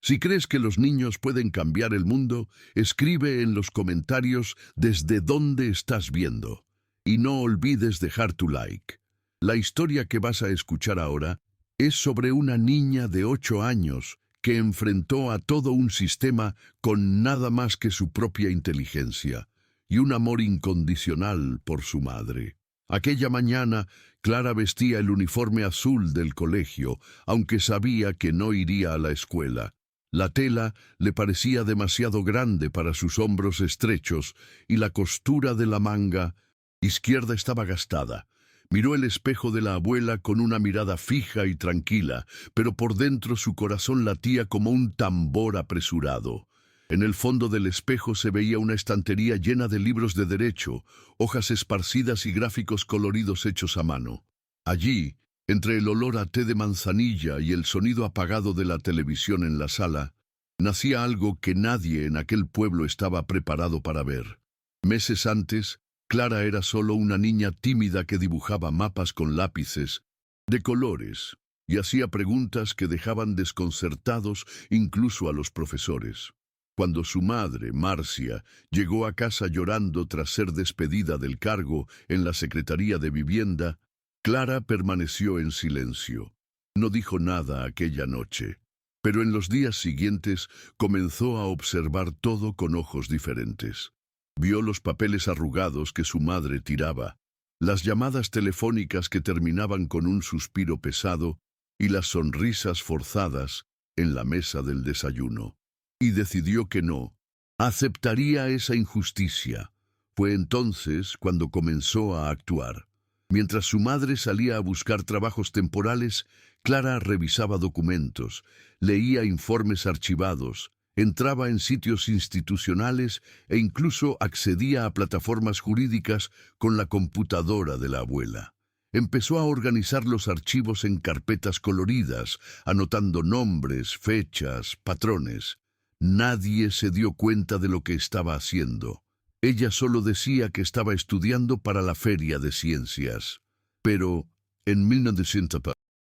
Si crees que los niños pueden cambiar el mundo, escribe en los comentarios desde dónde estás viendo. Y no olvides dejar tu like. La historia que vas a escuchar ahora es sobre una niña de 8 años que enfrentó a todo un sistema con nada más que su propia inteligencia y un amor incondicional por su madre. Aquella mañana, Clara vestía el uniforme azul del colegio, aunque sabía que no iría a la escuela. La tela le parecía demasiado grande para sus hombros estrechos y la costura de la manga izquierda estaba gastada. Miró el espejo de la abuela con una mirada fija y tranquila, pero por dentro su corazón latía como un tambor apresurado. En el fondo del espejo se veía una estantería llena de libros de derecho, hojas esparcidas y gráficos coloridos hechos a mano. Allí, entre el olor a té de manzanilla y el sonido apagado de la televisión en la sala, nacía algo que nadie en aquel pueblo estaba preparado para ver. Meses antes, Clara era solo una niña tímida que dibujaba mapas con lápices de colores y hacía preguntas que dejaban desconcertados incluso a los profesores. Cuando su madre, Marcia, llegó a casa llorando tras ser despedida del cargo en la Secretaría de Vivienda, Clara permaneció en silencio. No dijo nada aquella noche, pero en los días siguientes comenzó a observar todo con ojos diferentes. Vio los papeles arrugados que su madre tiraba, las llamadas telefónicas que terminaban con un suspiro pesado y las sonrisas forzadas en la mesa del desayuno. Y decidió que no aceptaría esa injusticia. Fue entonces cuando comenzó a actuar. Mientras su madre salía a buscar trabajos temporales, Clara revisaba documentos, leía informes archivados, entraba en sitios institucionales e incluso accedía a plataformas jurídicas con la computadora de la abuela. Empezó a organizar los archivos en carpetas coloridas, anotando nombres, fechas, patrones. Nadie se dio cuenta de lo que estaba haciendo. Ella solo decía que estaba estudiando para la Feria de Ciencias. Pero, en 1900,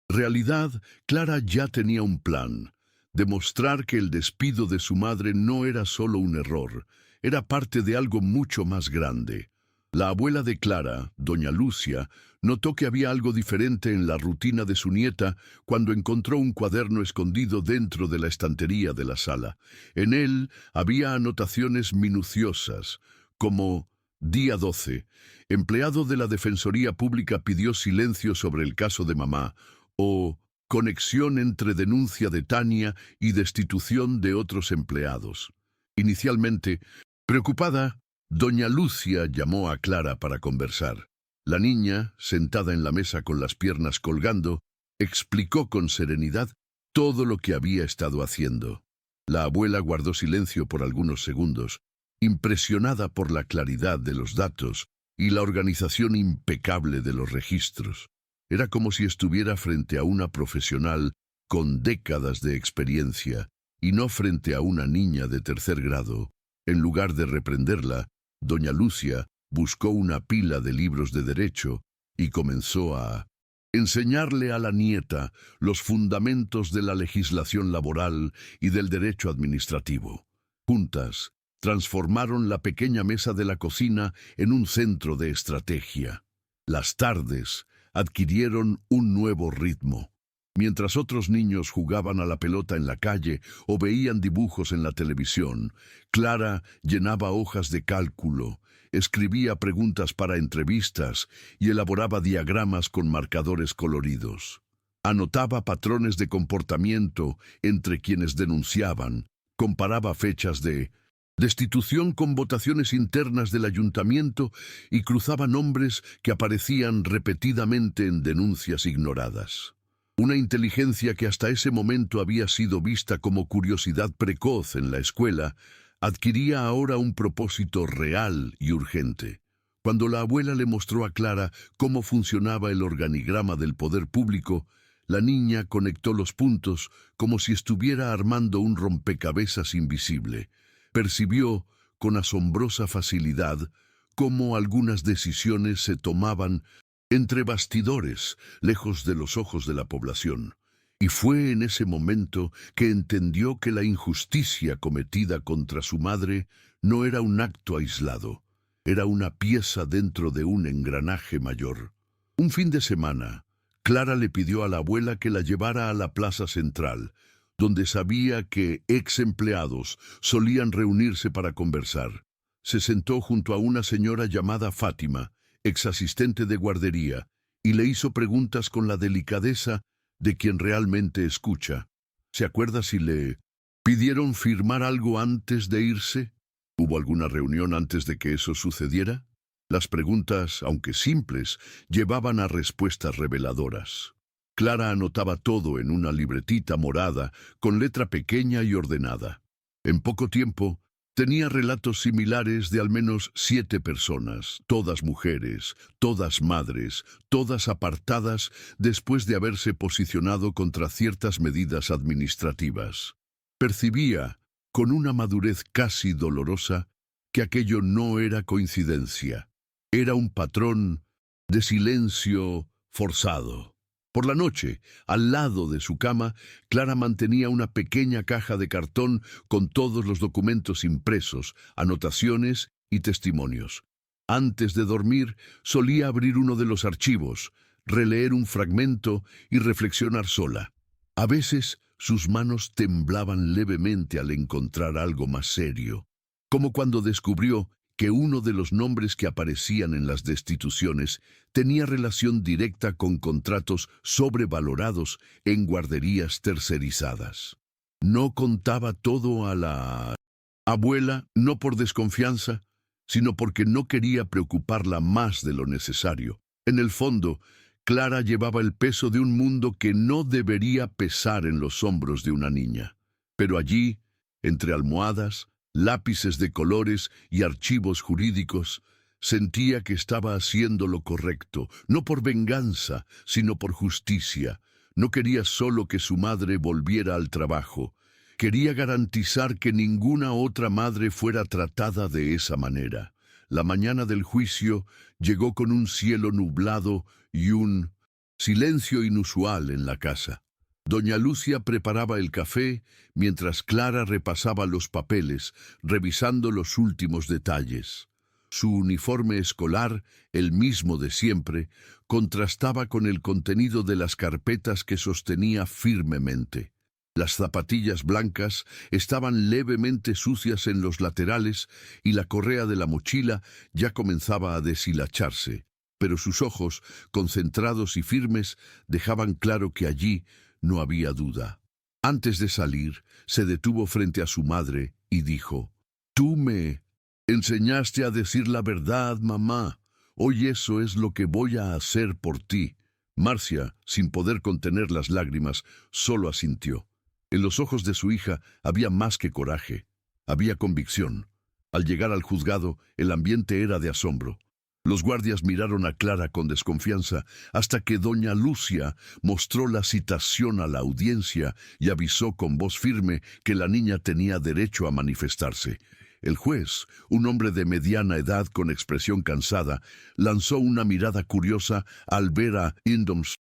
en realidad, Clara ya tenía un plan. Demostrar que el despido de su madre no era solo un error, era parte de algo mucho más grande. La abuela de Clara, doña Lucia, notó que había algo diferente en la rutina de su nieta cuando encontró un cuaderno escondido dentro de la estantería de la sala. En él había anotaciones minuciosas, como día 12, empleado de la Defensoría Pública pidió silencio sobre el caso de mamá, o conexión entre denuncia de Tania y destitución de otros empleados. Inicialmente, preocupada, doña Lucia llamó a Clara para conversar. La niña, sentada en la mesa con las piernas colgando, explicó con serenidad todo lo que había estado haciendo. La abuela guardó silencio por algunos segundos, impresionada por la claridad de los datos y la organización impecable de los registros. Era como si estuviera frente a una profesional con décadas de experiencia y no frente a una niña de tercer grado. En lugar de reprenderla, doña Lucia buscó una pila de libros de derecho y comenzó a enseñarle a la nieta los fundamentos de la legislación laboral y del derecho administrativo. Juntas, transformaron la pequeña mesa de la cocina en un centro de estrategia. Las tardes adquirieron un nuevo ritmo. Mientras otros niños jugaban a la pelota en la calle o veían dibujos en la televisión, Clara llenaba hojas de cálculo, escribía preguntas para entrevistas y elaboraba diagramas con marcadores coloridos. Anotaba patrones de comportamiento entre quienes denunciaban, comparaba fechas de destitución con votaciones internas del ayuntamiento y cruzaba nombres que aparecían repetidamente en denuncias ignoradas. Una inteligencia que hasta ese momento había sido vista como curiosidad precoz en la escuela, adquiría ahora un propósito real y urgente. Cuando la abuela le mostró a Clara cómo funcionaba el organigrama del poder público, la niña conectó los puntos como si estuviera armando un rompecabezas invisible. Percibió, con asombrosa facilidad, cómo algunas decisiones se tomaban entre bastidores, lejos de los ojos de la población, Y fue en ese momento que entendió que la injusticia cometida contra su madre no era un acto aislado, era una pieza dentro de un engranaje mayor. Un fin de semana, Clara le pidió a la abuela que la llevara a la plaza central, donde sabía que ex empleados solían reunirse para conversar. Se sentó junto a una señora llamada Fátima, ex asistente de guardería, y le hizo preguntas con la delicadeza de quien realmente escucha. ¿Se acuerda si le pidieron firmar algo antes de irse? ¿Hubo alguna reunión antes de que eso sucediera? Las preguntas, aunque simples, llevaban a respuestas reveladoras. Clara anotaba todo en una libretita morada, con letra pequeña y ordenada. En poco tiempo, tenía relatos similares de al menos 7 personas, todas mujeres, todas madres, todas apartadas después de haberse posicionado contra ciertas medidas administrativas. Percibía, con una madurez casi dolorosa, que aquello no era coincidencia. Era un patrón de silencio forzado. Por la noche, al lado de su cama, Clara mantenía una pequeña caja de cartón con todos los documentos impresos, anotaciones y testimonios. Antes de dormir, solía abrir uno de los archivos, releer un fragmento y reflexionar sola. A veces, sus manos temblaban levemente al encontrar algo más serio, como cuando descubrió que uno de los nombres que aparecían en las destituciones tenía relación directa con contratos sobrevalorados en guarderías tercerizadas. No contaba todo a la abuela, no por desconfianza, sino porque no quería preocuparla más de lo necesario. En el fondo, Clara llevaba el peso de un mundo que no debería pesar en los hombros de una niña. Pero allí, entre almohadas, lápices de colores y archivos jurídicos, sentía que estaba haciendo lo correcto, no por venganza, sino por justicia. No quería solo que su madre volviera al trabajo, quería garantizar que ninguna otra madre fuera tratada de esa manera. La mañana del juicio llegó con un cielo nublado y un silencio inusual en la casa. Doña Lucia preparaba el café mientras Clara repasaba los papeles, revisando los últimos detalles. Su uniforme escolar, el mismo de siempre, contrastaba con el contenido de las carpetas que sostenía firmemente. Las zapatillas blancas estaban levemente sucias en los laterales y la correa de la mochila ya comenzaba a deshilacharse, pero sus ojos, concentrados y firmes, dejaban claro que allí no había duda. Antes de salir, se detuvo frente a su madre y dijo: «Tú me enseñaste a decir la verdad, mamá. Hoy eso es lo que voy a hacer por ti». Marcia, sin poder contener las lágrimas, solo asintió. En los ojos de su hija había más que coraje, había convicción. Al llegar al juzgado, el ambiente era de asombro. Los guardias miraron a Clara con desconfianza hasta que doña Lucia mostró la citación a la audiencia y avisó con voz firme que la niña tenía derecho a manifestarse. El juez, un hombre de mediana edad con expresión cansada, lanzó una mirada curiosa al ver a Indoms,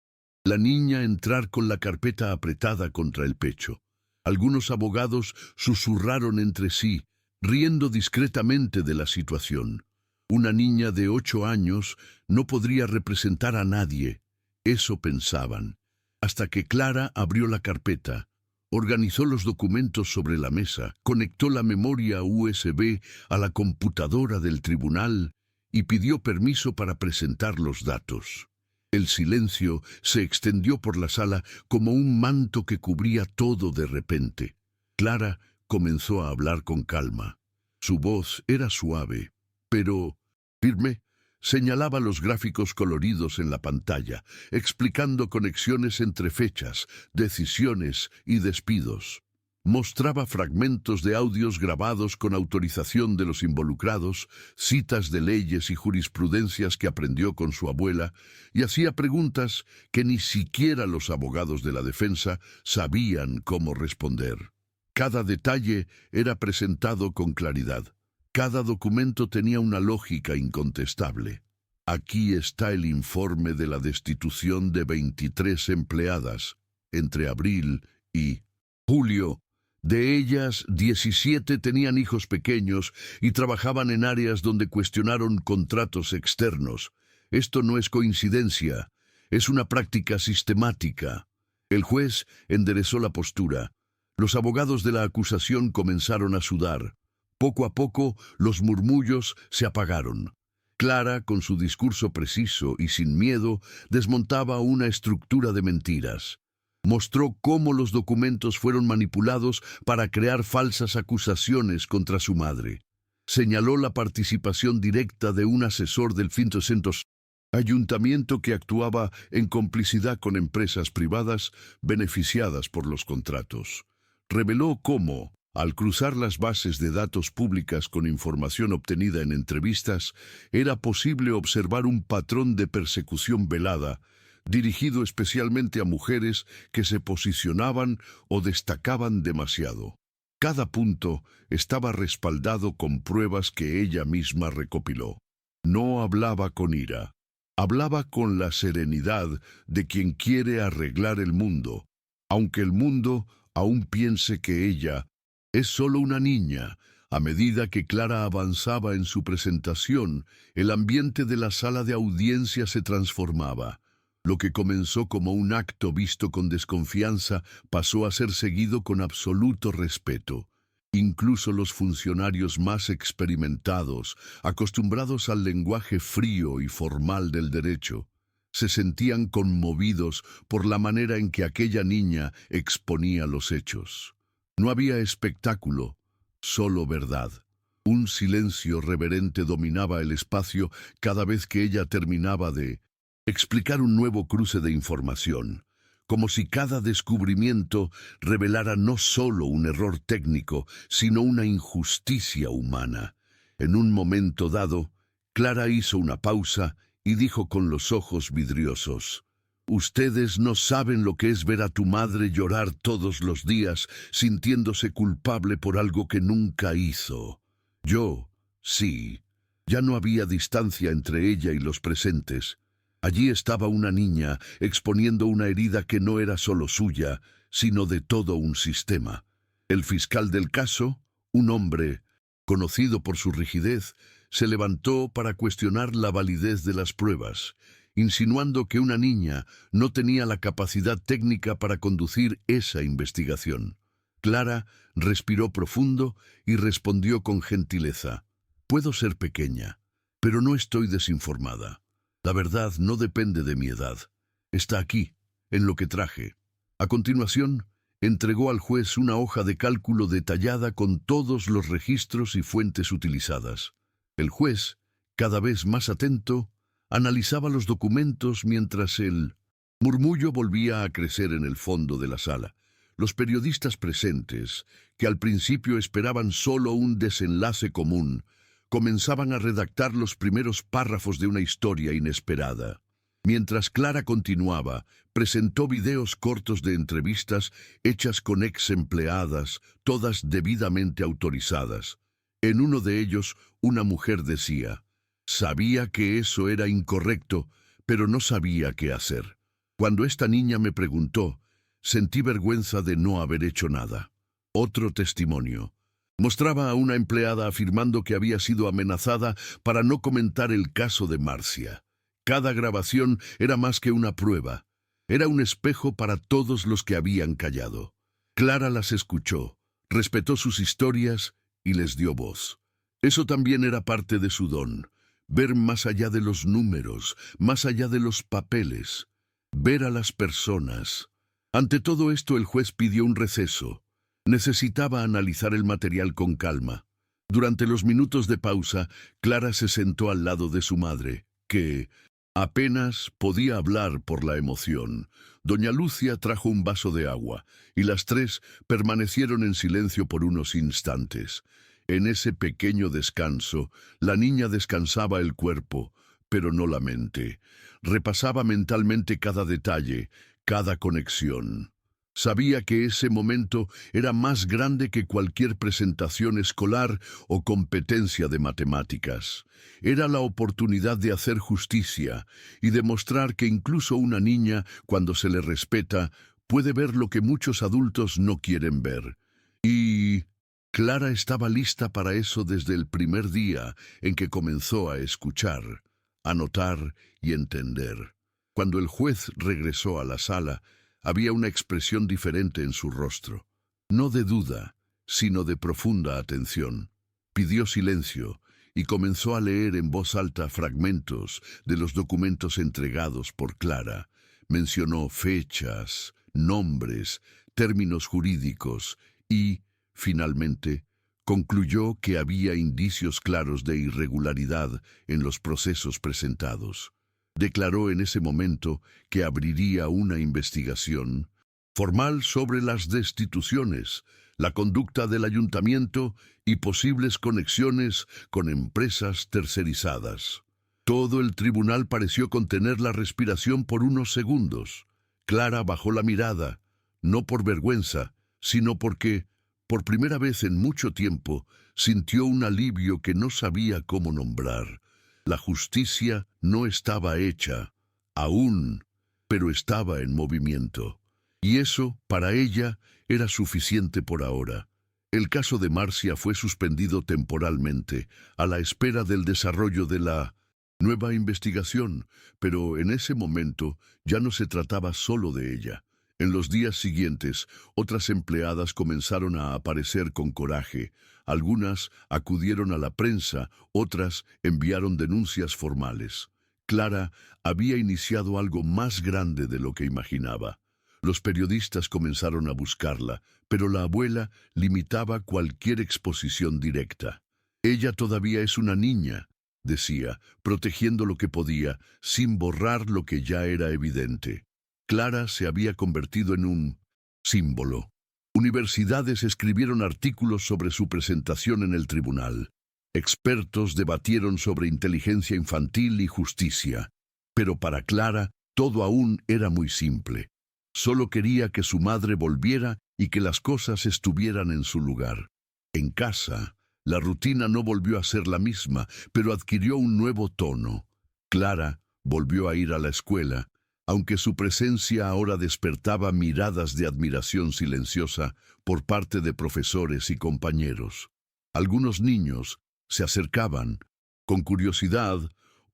la niña, entrar con la carpeta apretada contra el pecho. Algunos abogados susurraron entre sí, riendo discretamente de la situación. Una niña de 8 años no podría representar a nadie, eso pensaban, hasta que Clara abrió la carpeta, organizó los documentos sobre la mesa, conectó la memoria USB a la computadora del tribunal y pidió permiso para presentar los datos. El silencio se extendió por la sala como un manto que cubría todo de repente. Clara comenzó a hablar con calma. Su voz era suave, pero firme. Señalaba los gráficos coloridos en la pantalla, explicando conexiones entre fechas, decisiones y despidos. Mostraba fragmentos de audios grabados con autorización de los involucrados, citas de leyes y jurisprudencias que aprendió con su abuela, y hacía preguntas que ni siquiera los abogados de la defensa sabían cómo responder. Cada detalle era presentado con claridad. Cada documento tenía una lógica incontestable. Aquí está el informe de la destitución de 23 empleadas. entre abril y julio. De ellas, 17 tenían hijos pequeños y trabajaban en áreas donde cuestionaron contratos externos. Esto no es coincidencia, es una práctica sistemática. El juez enderezó la postura. Los abogados de la acusación comenzaron a sudar. Poco a poco, los murmullos se apagaron. Clara, con su discurso preciso y sin miedo, desmontaba una estructura de mentiras. Mostró cómo los documentos fueron manipulados para crear falsas acusaciones contra su madre. Señaló la participación directa de un asesor del Fintocentos ayuntamiento que actuaba en complicidad con empresas privadas beneficiadas por los contratos. Reveló cómo, al cruzar las bases de datos públicas con información obtenida en entrevistas, era posible observar un patrón de persecución velada, dirigido especialmente a mujeres que se posicionaban o destacaban demasiado. Cada punto estaba respaldado con pruebas que ella misma recopiló. No hablaba con ira. Hablaba con la serenidad de quien quiere arreglar el mundo, aunque el mundo aún piense que ella es solo una niña. A medida que Clara avanzaba en su presentación, el ambiente de la sala de audiencia se transformaba. Lo que comenzó como un acto visto con desconfianza pasó a ser seguido con absoluto respeto. Incluso los funcionarios más experimentados, acostumbrados al lenguaje frío y formal del derecho, se sentían conmovidos por la manera en que aquella niña exponía los hechos. No había espectáculo, solo verdad. Un silencio reverente dominaba el espacio cada vez que ella terminaba de explicar un nuevo cruce de información, como si cada descubrimiento revelara no solo un error técnico, sino una injusticia humana. En un momento dado, Clara hizo una pausa y dijo con los ojos vidriosos: «Ustedes no saben lo que es ver a tu madre llorar todos los días, sintiéndose culpable por algo que nunca hizo. Yo, sí». Ya no había distancia entre ella y los presentes. Allí estaba una niña exponiendo una herida que no era solo suya, sino de todo un sistema. El fiscal del caso, un hombre conocido por su rigidez, se levantó para cuestionar la validez de las pruebas, insinuando que una niña no tenía la capacidad técnica para conducir esa investigación. Clara respiró profundo y respondió con gentileza: «Puedo ser pequeña, pero no estoy desinformada. La verdad no depende de mi edad. Está aquí, en lo que traje». A continuación, entregó al juez una hoja de cálculo detallada con todos los registros y fuentes utilizadas. El juez, cada vez más atento, analizaba los documentos mientras el murmullo volvía a crecer en el fondo de la sala. Los periodistas presentes, que al principio esperaban solo un desenlace común, comenzaban a redactar los primeros párrafos de una historia inesperada. Mientras Clara continuaba, presentó videos cortos de entrevistas hechas con ex empleadas, todas debidamente autorizadas. En uno de ellos, una mujer decía: «Sabía que eso era incorrecto, pero no sabía qué hacer. Cuando esta niña me preguntó, sentí vergüenza de no haber hecho nada». Otro testimonio mostraba a una empleada afirmando que había sido amenazada para no comentar el caso de Marcia. Cada grabación era más que una prueba. Era un espejo para todos los que habían callado. Clara las escuchó, respetó sus historias y les dio voz. Eso también era parte de su don: ver más allá de los números, más allá de los papeles, ver a las personas. Ante todo esto, el juez pidió un receso. Necesitaba analizar el material con calma. Durante los minutos de pausa, Clara se sentó al lado de su madre, que apenas podía hablar por la emoción. Doña Lucia trajo un vaso de agua, y las tres permanecieron en silencio por unos instantes. En ese pequeño descanso, la niña descansaba el cuerpo, pero no la mente. Repasaba mentalmente cada detalle, cada conexión. Sabía que ese momento era más grande que cualquier presentación escolar o competencia de matemáticas. Era la oportunidad de hacer justicia y demostrar que incluso una niña, cuando se le respeta, puede ver lo que muchos adultos no quieren ver. Y Clara estaba lista para eso desde el primer día en que comenzó a escuchar, a notar y entender. Cuando el juez regresó a la sala, había una expresión diferente en su rostro. No de duda, sino de profunda atención. Pidió silencio y comenzó a leer en voz alta fragmentos de los documentos entregados por Clara. Mencionó fechas, nombres, términos jurídicos y, finalmente, concluyó que había indicios claros de irregularidad en los procesos presentados. Declaró en ese momento que abriría una investigación formal sobre las destituciones, la conducta del ayuntamiento y posibles conexiones con empresas tercerizadas. Todo el tribunal pareció contener la respiración por unos segundos. Clara bajó la mirada, no por vergüenza, sino porque, por primera vez en mucho tiempo, sintió un alivio que no sabía cómo nombrar. La justicia no estaba hecha, aún, pero estaba en movimiento. Y eso, para ella, era suficiente por ahora. El caso de Marcia fue suspendido temporalmente, a la espera del desarrollo de la nueva investigación, pero en ese momento ya no se trataba solo de ella. En los días siguientes, otras empleadas comenzaron a aparecer con coraje. Algunas acudieron a la prensa, otras enviaron denuncias formales. Clara había iniciado algo más grande de lo que imaginaba. Los periodistas comenzaron a buscarla, pero la abuela limitaba cualquier exposición directa. Ella todavía es una niña, decía, protegiendo lo que podía, sin borrar lo que ya era evidente. Clara se había convertido en un símbolo. Universidades escribieron artículos sobre su presentación en el tribunal. Expertos debatieron sobre inteligencia infantil y justicia. Pero para Clara, todo aún era muy simple. Solo quería que su madre volviera y que las cosas estuvieran en su lugar. En casa, la rutina no volvió a ser la misma, pero adquirió un nuevo tono. Clara volvió a ir a la escuela, aunque su presencia ahora despertaba miradas de admiración silenciosa por parte de profesores y compañeros. Algunos niños se acercaban, con curiosidad,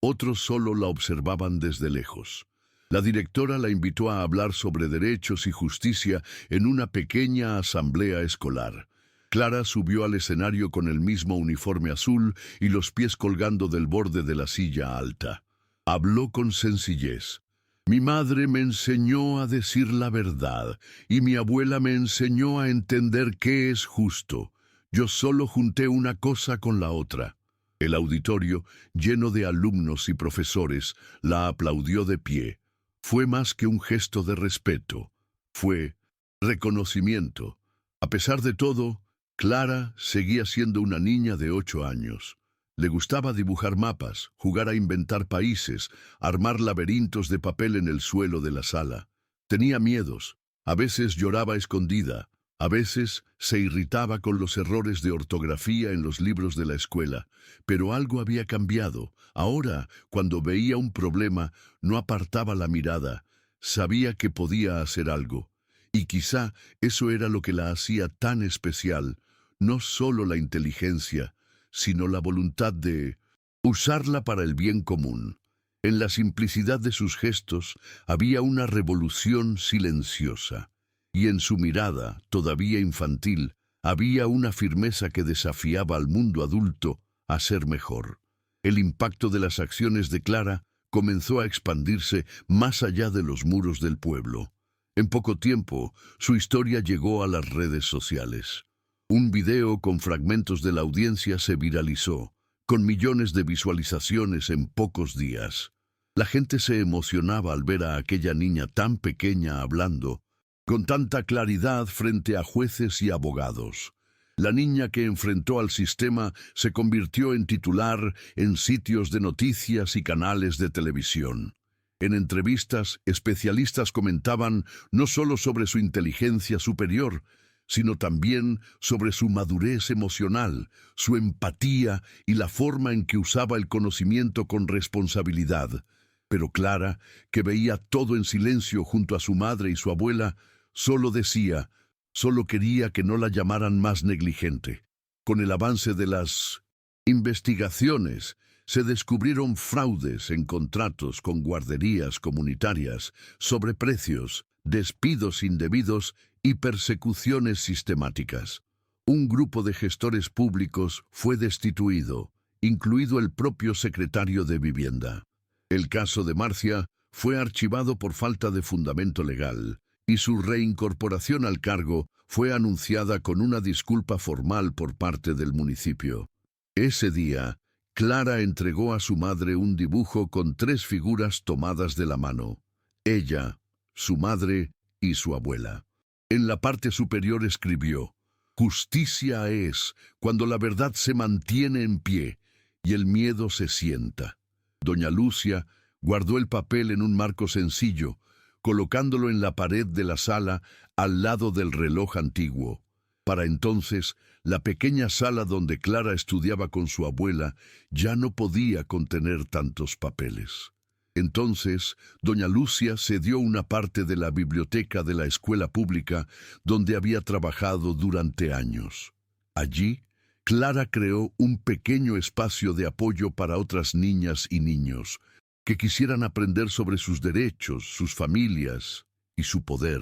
otros solo la observaban desde lejos. La directora la invitó a hablar sobre derechos y justicia en una pequeña asamblea escolar. Clara subió al escenario con el mismo uniforme azul y los pies colgando del borde de la silla alta. Habló con sencillez. Mi madre me enseñó a decir la verdad y mi abuela me enseñó a entender qué es justo. Yo solo junté una cosa con la otra. El auditorio, lleno de alumnos y profesores, la aplaudió de pie. Fue más que un gesto de respeto. Fue reconocimiento. A pesar de todo, Clara seguía siendo una niña de 8 años. Le gustaba dibujar mapas, jugar a inventar países, armar laberintos de papel en el suelo de la sala. Tenía miedos. A veces lloraba escondida. A veces se irritaba con los errores de ortografía en los libros de la escuela. Pero algo había cambiado. Ahora, cuando veía un problema, no apartaba la mirada. Sabía que podía hacer algo. Y quizá eso era lo que la hacía tan especial. No solo la inteligencia, sino la voluntad de usarla para el bien común. En la simplicidad de sus gestos había una revolución silenciosa, y en su mirada, todavía infantil, había una firmeza que desafiaba al mundo adulto a ser mejor. El impacto de las acciones de Clara comenzó a expandirse más allá de los muros del pueblo. En poco tiempo, su historia llegó a las redes sociales. Un video con fragmentos de la audiencia se viralizó, con millones de visualizaciones en pocos días. La gente se emocionaba al ver a aquella niña tan pequeña hablando, con tanta claridad frente a jueces y abogados. La niña que enfrentó al sistema se convirtió en titular en sitios de noticias y canales de televisión. En entrevistas, especialistas comentaban no solo sobre su inteligencia superior, sino también sobre su madurez emocional, su empatía y la forma en que usaba el conocimiento con responsabilidad. Pero Clara, que veía todo en silencio junto a su madre y su abuela, Solo quería que no la llamaran más negligente. Con el avance de las investigaciones, se descubrieron fraudes en contratos con guarderías comunitarias, sobreprecios, despidos indebidos y persecuciones sistemáticas. Un grupo de gestores públicos fue destituido, incluido el propio secretario de Vivienda. El caso de Marcia fue archivado por falta de fundamento legal, y su reincorporación al cargo fue anunciada con una disculpa formal por parte del municipio. Ese día, Clara entregó a su madre un dibujo con 3 figuras tomadas de la mano: ella, su madre y su abuela. En la parte superior escribió: «Justicia es cuando la verdad se mantiene en pie y el miedo se sienta». Doña Lucia guardó el papel en un marco sencillo, colocándolo en la pared de la sala al lado del reloj antiguo. Para entonces, la pequeña sala donde Clara estudiaba con su abuela ya no podía contener tantos papeles. Entonces, doña Lucia cedió una parte de la biblioteca de la escuela pública donde había trabajado durante años. Allí, Clara creó un pequeño espacio de apoyo para otras niñas y niños que quisieran aprender sobre sus derechos, sus familias y su poder.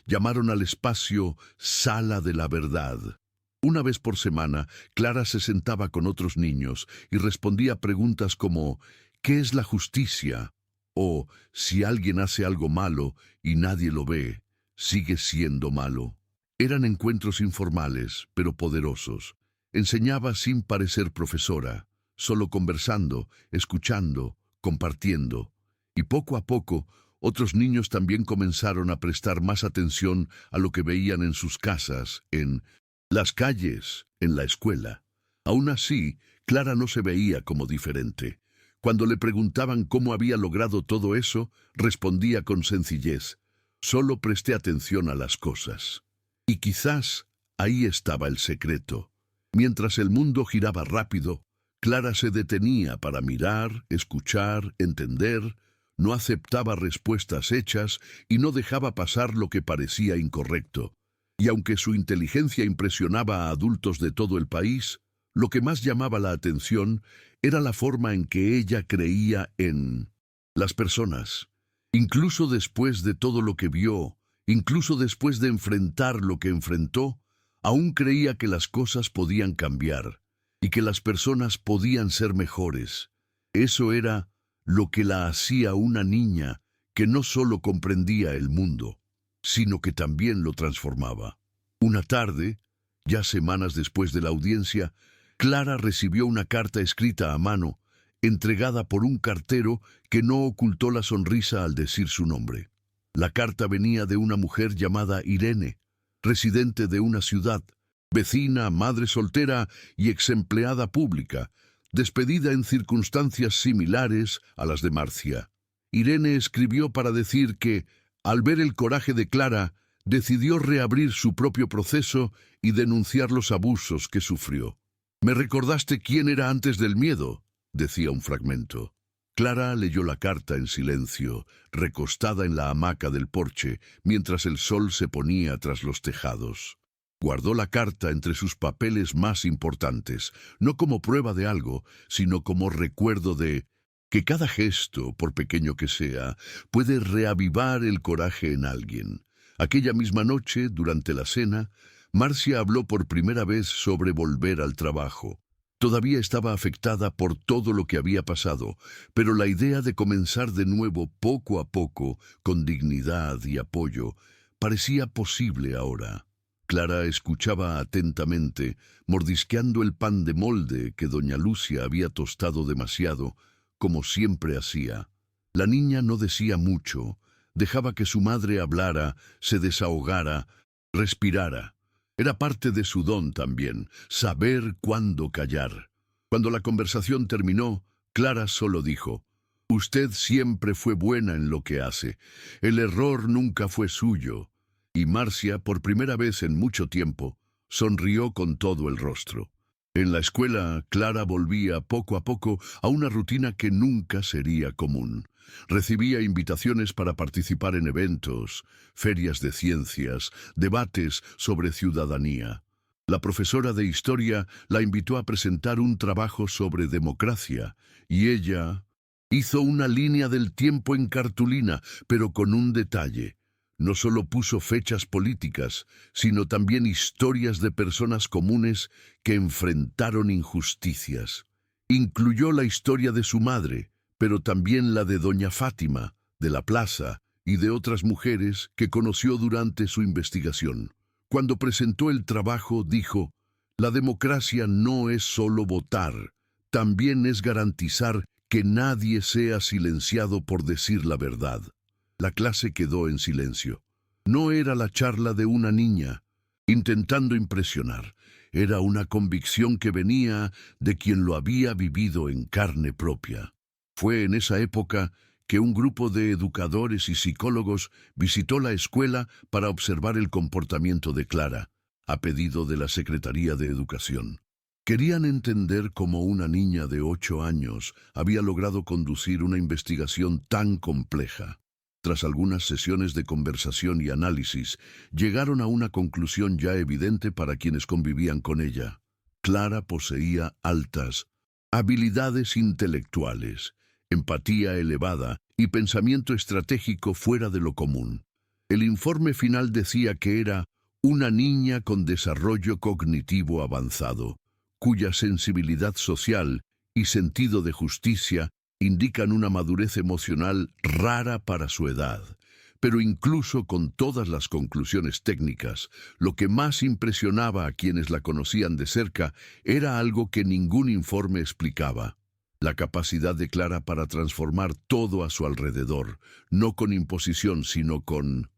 Llamaron al espacio Sala de la Verdad. Una vez por semana, Clara se sentaba con otros niños y respondía preguntas como ¿qué es la justicia? O si alguien hace algo malo y nadie lo ve, ¿sigue siendo malo? Eran encuentros informales, pero poderosos. Enseñaba sin parecer profesora, solo conversando, escuchando, compartiendo. Y poco a poco, otros niños también comenzaron a prestar más atención a lo que veían en sus casas, en las calles, en la escuela. Aún así, Clara no se veía como diferente. Cuando le preguntaban cómo había logrado todo eso, respondía con sencillez: «Solo presté atención a las cosas». Y quizás ahí estaba el secreto. Mientras el mundo giraba rápido, Clara se detenía para mirar, escuchar, entender. No aceptaba respuestas hechas y no dejaba pasar lo que parecía incorrecto. Y aunque su inteligencia impresionaba a adultos de todo el país, lo que más llamaba la atención era la forma en que ella creía en las personas. Incluso después de todo lo que vio, incluso después de enfrentar lo que enfrentó, aún creía que las cosas podían cambiar y que las personas podían ser mejores. Eso era lo que la hacía una niña que no solo comprendía el mundo, sino que también lo transformaba. Una tarde, ya semanas después de la audiencia, Clara recibió una carta escrita a mano, entregada por un cartero que no ocultó la sonrisa al decir su nombre. La carta venía de una mujer llamada Irene, residente de una ciudad, vecina, madre soltera y exempleada pública, despedida en circunstancias similares a las de Marcia. Irene escribió para decir que, al ver el coraje de Clara, decidió reabrir su propio proceso y denunciar los abusos que sufrió. «Me recordaste quién era antes del miedo», decía un fragmento. Clara leyó la carta en silencio, recostada en la hamaca del porche, mientras el sol se ponía tras los tejados. Guardó la carta entre sus papeles más importantes, no como prueba de algo, sino como recuerdo de que cada gesto, por pequeño que sea, puede reavivar el coraje en alguien. Aquella misma noche, durante la cena, Marcia habló por primera vez sobre volver al trabajo. Todavía estaba afectada por todo lo que había pasado, pero la idea de comenzar de nuevo poco a poco, con dignidad y apoyo, parecía posible ahora. Clara escuchaba atentamente, mordisqueando el pan de molde que doña Lucia había tostado demasiado, como siempre hacía. La niña no decía mucho, dejaba que su madre hablara, se desahogara, respirara. Era parte de su don también, saber cuándo callar. Cuando la conversación terminó, Clara solo dijo: «Usted siempre fue buena en lo que hace. El error nunca fue suyo». Y Marcia, por primera vez en mucho tiempo, sonrió con todo el rostro. En la escuela, Clara volvía poco a poco a una rutina que nunca sería común. Recibía invitaciones para participar en eventos, ferias de ciencias, debates sobre ciudadanía. La profesora de historia la invitó a presentar un trabajo sobre democracia, y ella hizo una línea del tiempo en cartulina, pero con un detalle. No solo puso fechas políticas, sino también historias de personas comunes que enfrentaron injusticias. Incluyó la historia de su madre, pero también la de doña Fátima, de la plaza, y de otras mujeres que conoció durante su investigación. Cuando presentó el trabajo, dijo: «La democracia no es solo votar, también es garantizar que nadie sea silenciado por decir la verdad». La clase quedó en silencio. No era la charla de una niña intentando impresionar. Era una convicción que venía de quien lo había vivido en carne propia. Fue en esa época que un grupo de educadores y psicólogos visitó la escuela para observar el comportamiento de Clara, a pedido de la Secretaría de Educación. Querían entender cómo una niña de 8 años había logrado conducir una investigación tan compleja. Tras algunas sesiones de conversación y análisis, llegaron a una conclusión ya evidente para quienes convivían con ella. Clara poseía altas habilidades intelectuales, empatía elevada y pensamiento estratégico fuera de lo común. El informe final decía que era una niña con desarrollo cognitivo avanzado, cuya sensibilidad social y sentido de justicia indican una madurez emocional rara para su edad. Pero incluso con todas las conclusiones técnicas, lo que más impresionaba a quienes la conocían de cerca era algo que ningún informe explicaba: la capacidad de Clara para transformar todo a su alrededor, no con imposición, sino con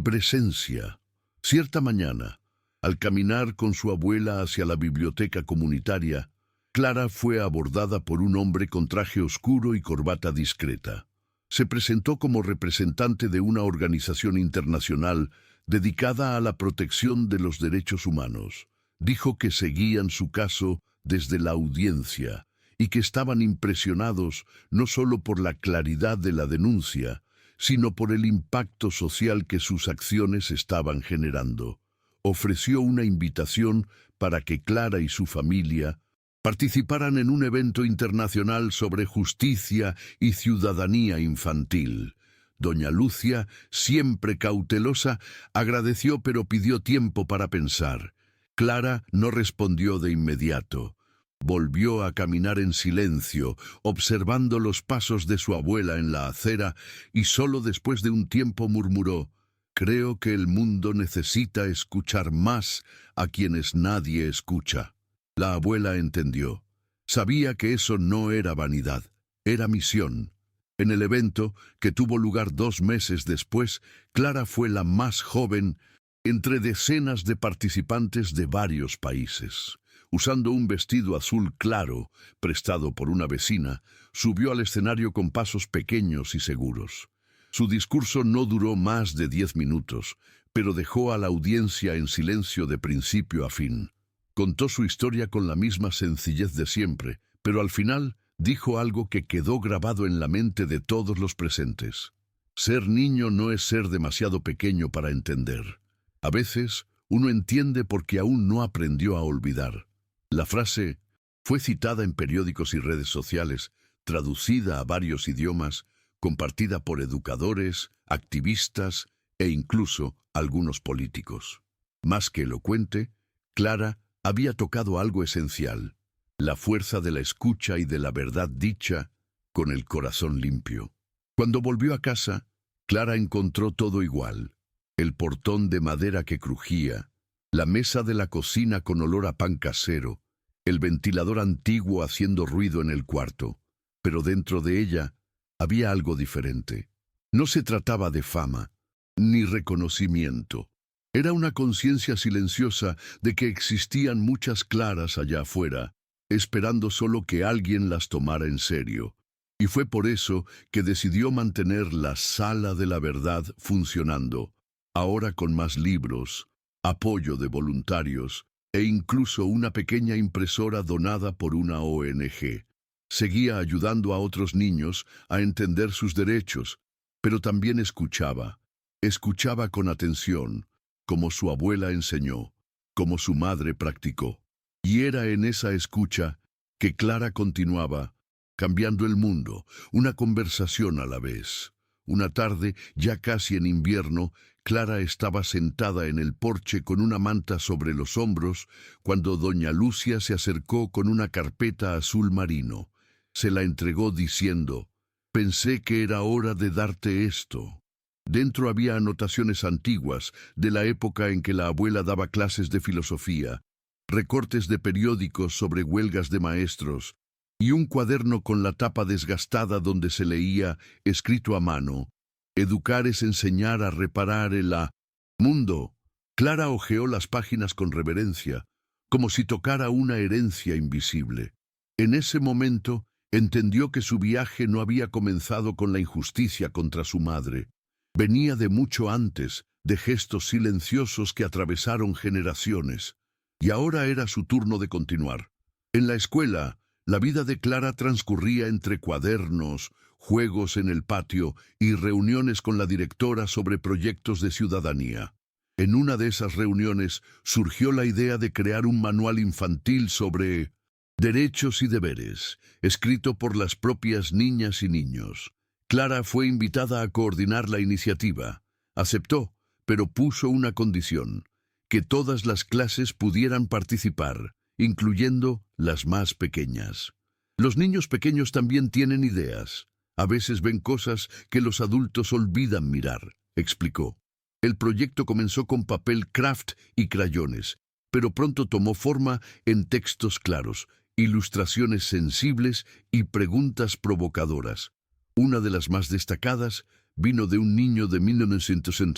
presencia. Cierta mañana, al caminar con su abuela hacia la biblioteca comunitaria, Clara fue abordada por un hombre con traje oscuro y corbata discreta. Se presentó como representante de una organización internacional dedicada a la protección de los derechos humanos. Dijo que seguían su caso desde la audiencia y que estaban impresionados no solo por la claridad de la denuncia, sino por el impacto social que sus acciones estaban generando. Ofreció una invitación para que Clara y su familia participaran en un evento internacional sobre justicia y ciudadanía infantil. Doña Lucia, siempre cautelosa, agradeció pero pidió tiempo para pensar. Clara no respondió de inmediato. Volvió a caminar en silencio, observando los pasos de su abuela en la acera, y solo después de un tiempo murmuró: «Creo que el mundo necesita escuchar más a quienes nadie escucha». La abuela entendió. Sabía que eso no era vanidad, era misión. En el evento, que tuvo lugar 2 meses después, Clara fue la más joven entre decenas de participantes de varios países. Usando un vestido azul claro, prestado por una vecina, subió al escenario con pasos pequeños y seguros. Su discurso no duró más de 10 minutos, pero dejó a la audiencia en silencio de principio a fin. Contó su historia con la misma sencillez de siempre, pero al final dijo algo que quedó grabado en la mente de todos los presentes. Ser niño no es ser demasiado pequeño para entender. A veces, uno entiende porque aún no aprendió a olvidar. La frase fue citada en periódicos y redes sociales, traducida a varios idiomas, compartida por educadores, activistas e incluso algunos políticos. Más que elocuente, Clara había tocado algo esencial: la fuerza de la escucha y de la verdad dicha con el corazón limpio. Cuando volvió a casa, Clara encontró todo igual: el portón de madera que crujía, la mesa de la cocina con olor a pan casero, el ventilador antiguo haciendo ruido en el cuarto. Pero dentro de ella había algo diferente. No se trataba de fama, ni reconocimiento. Era una conciencia silenciosa de que existían muchas Claras allá afuera, esperando solo que alguien las tomara en serio. Y fue por eso que decidió mantener la Sala de la Verdad funcionando, ahora con más libros, apoyo de voluntarios e incluso una pequeña impresora donada por una ONG. Seguía ayudando a otros niños a entender sus derechos, pero también escuchaba con atención, como su abuela enseñó, como su madre practicó. Y era en esa escucha que Clara continuaba, cambiando el mundo, una conversación a la vez. Una tarde, ya casi en invierno, Clara estaba sentada en el porche con una manta sobre los hombros cuando doña Lucia se acercó con una carpeta azul marino. Se la entregó diciendo: «Pensé que era hora de darte esto». Dentro había anotaciones antiguas, de la época en que la abuela daba clases de filosofía, recortes de periódicos sobre huelgas de maestros, y un cuaderno con la tapa desgastada donde se leía, escrito a mano: «Educar es enseñar a reparar el mundo». Clara hojeó las páginas con reverencia, como si tocara una herencia invisible. En ese momento, entendió que su viaje no había comenzado con la injusticia contra su madre. Venía de mucho antes, de gestos silenciosos que atravesaron generaciones. Y ahora era su turno de continuar. En la escuela, la vida de Clara transcurría entre cuadernos, juegos en el patio y reuniones con la directora sobre proyectos de ciudadanía. En una de esas reuniones surgió la idea de crear un manual infantil sobre derechos y deberes, escrito por las propias niñas y niños. Clara fue invitada a coordinar la iniciativa. Aceptó, pero puso una condición: que todas las clases pudieran participar, incluyendo las más pequeñas. Los niños pequeños también tienen ideas. A veces ven cosas que los adultos olvidan mirar, explicó. El proyecto comenzó con papel craft y crayones, pero pronto tomó forma en textos claros, ilustraciones sensibles y preguntas provocadoras. Una de las más destacadas vino de un niño de 1900 en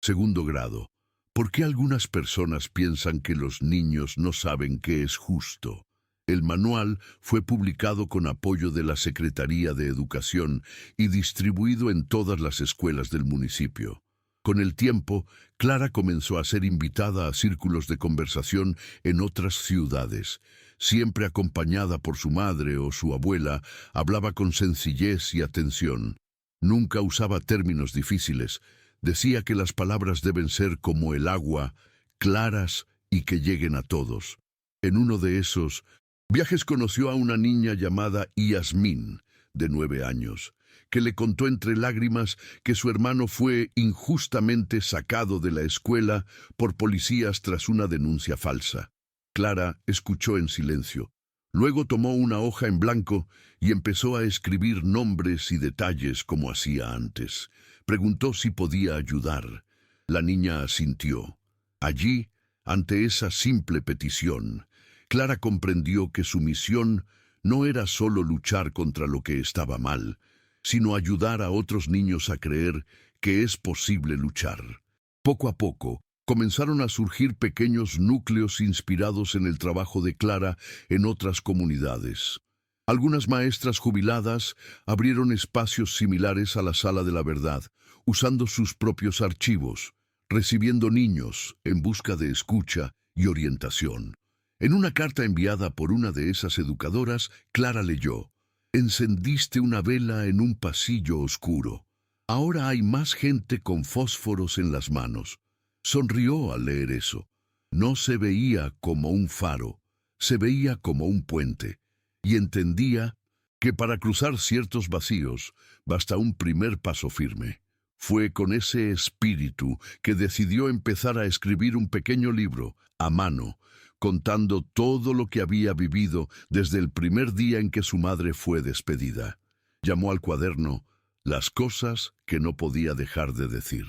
segundo grado. ¿Por qué algunas personas piensan que los niños no saben qué es justo? El manual fue publicado con apoyo de la Secretaría de Educación y distribuido en todas las escuelas del municipio. Con el tiempo, Clara comenzó a ser invitada a círculos de conversación en otras ciudades. Siempre acompañada por su madre o su abuela, hablaba con sencillez y atención. Nunca usaba términos difíciles. Decía que las palabras deben ser como el agua, claras y que lleguen a todos. En uno de esos viajes conoció a una niña llamada Yasmín, de 9 años, que le contó entre lágrimas que su hermano fue injustamente sacado de la escuela por policías tras una denuncia falsa. Clara escuchó en silencio. Luego tomó una hoja en blanco y empezó a escribir nombres y detalles como hacía antes. Preguntó si podía ayudar. La niña asintió. Allí, ante esa simple petición, Clara comprendió que su misión no era solo luchar contra lo que estaba mal, sino ayudar a otros niños a creer que es posible luchar. Poco a poco, comenzaron a surgir pequeños núcleos inspirados en el trabajo de Clara en otras comunidades. Algunas maestras jubiladas abrieron espacios similares a la Sala de la Verdad, usando sus propios archivos, recibiendo niños en busca de escucha y orientación. En una carta enviada por una de esas educadoras, Clara leyó: «Encendiste una vela en un pasillo oscuro. Ahora hay más gente con fósforos en las manos». Sonrió al leer eso. No se veía como un faro, se veía como un puente, y entendía que para cruzar ciertos vacíos basta un primer paso firme. Fue con ese espíritu que decidió empezar a escribir un pequeño libro, a mano, contando todo lo que había vivido desde el primer día en que su madre fue despedida. Llamó al cuaderno «Las cosas que no podía dejar de decir».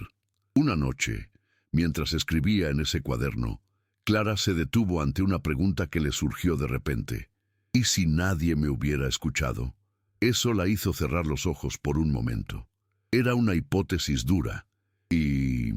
Una noche, mientras escribía en ese cuaderno, Clara se detuvo ante una pregunta que le surgió de repente. ¿Y si nadie me hubiera escuchado? Eso la hizo cerrar los ojos por un momento. Era una hipótesis dura y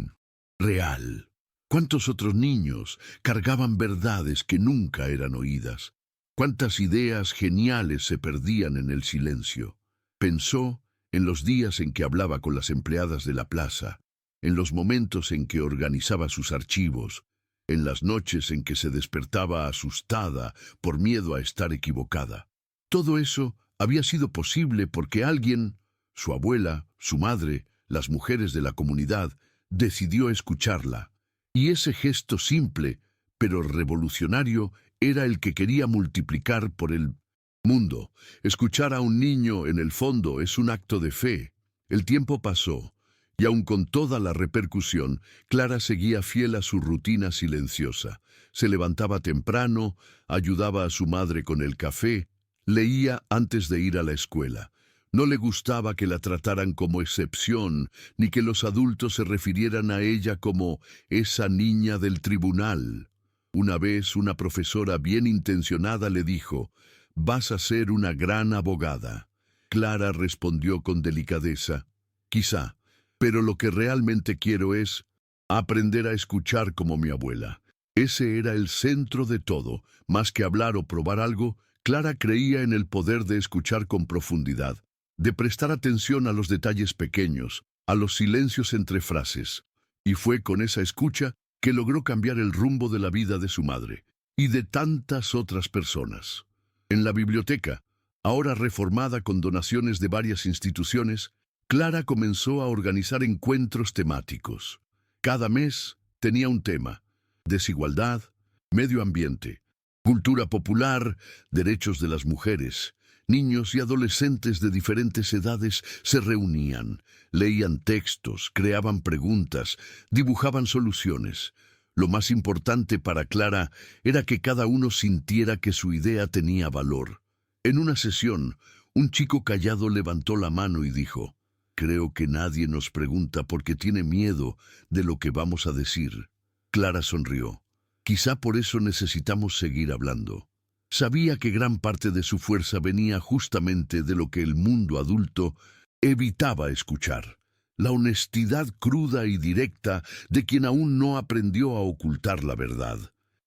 real. ¿Cuántos otros niños cargaban verdades que nunca eran oídas? ¿Cuántas ideas geniales se perdían en el silencio? Pensó en los días en que hablaba con las empleadas de la plaza, en los momentos en que organizaba sus archivos, en las noches en que se despertaba asustada por miedo a estar equivocada. Todo eso había sido posible porque alguien, su abuela, su madre, las mujeres de la comunidad, decidió escucharla. Y ese gesto simple, pero revolucionario, era el que quería multiplicar por el mundo. Escuchar a un niño, en el fondo, es un acto de fe. El tiempo pasó, y aun con toda la repercusión, Clara seguía fiel a su rutina silenciosa. Se levantaba temprano, ayudaba a su madre con el café, leía antes de ir a la escuela. No le gustaba que la trataran como excepción, ni que los adultos se refirieran a ella como esa niña del tribunal. Una vez una profesora bien intencionada le dijo: «Vas a ser una gran abogada». Clara respondió con delicadeza: «Quizá, pero lo que realmente quiero es aprender a escuchar como mi abuela». Ese era el centro de todo. Más que hablar o probar algo, Clara creía en el poder de escuchar con profundidad, de prestar atención a los detalles pequeños, a los silencios entre frases. Y fue con esa escucha que logró cambiar el rumbo de la vida de su madre y de tantas otras personas. En la biblioteca, ahora reformada con donaciones de varias instituciones, Clara comenzó a organizar encuentros temáticos. Cada mes tenía un tema: desigualdad, medio ambiente, cultura popular, derechos de las mujeres. Niños y adolescentes de diferentes edades se reunían, leían textos, creaban preguntas, dibujaban soluciones. Lo más importante para Clara era que cada uno sintiera que su idea tenía valor. En una sesión, un chico callado levantó la mano y dijo: «Creo que nadie nos pregunta porque tiene miedo de lo que vamos a decir». Clara sonrió. «Quizá por eso necesitamos seguir hablando». Sabía que gran parte de su fuerza venía justamente de lo que el mundo adulto evitaba escuchar: la honestidad cruda y directa de quien aún no aprendió a ocultar la verdad.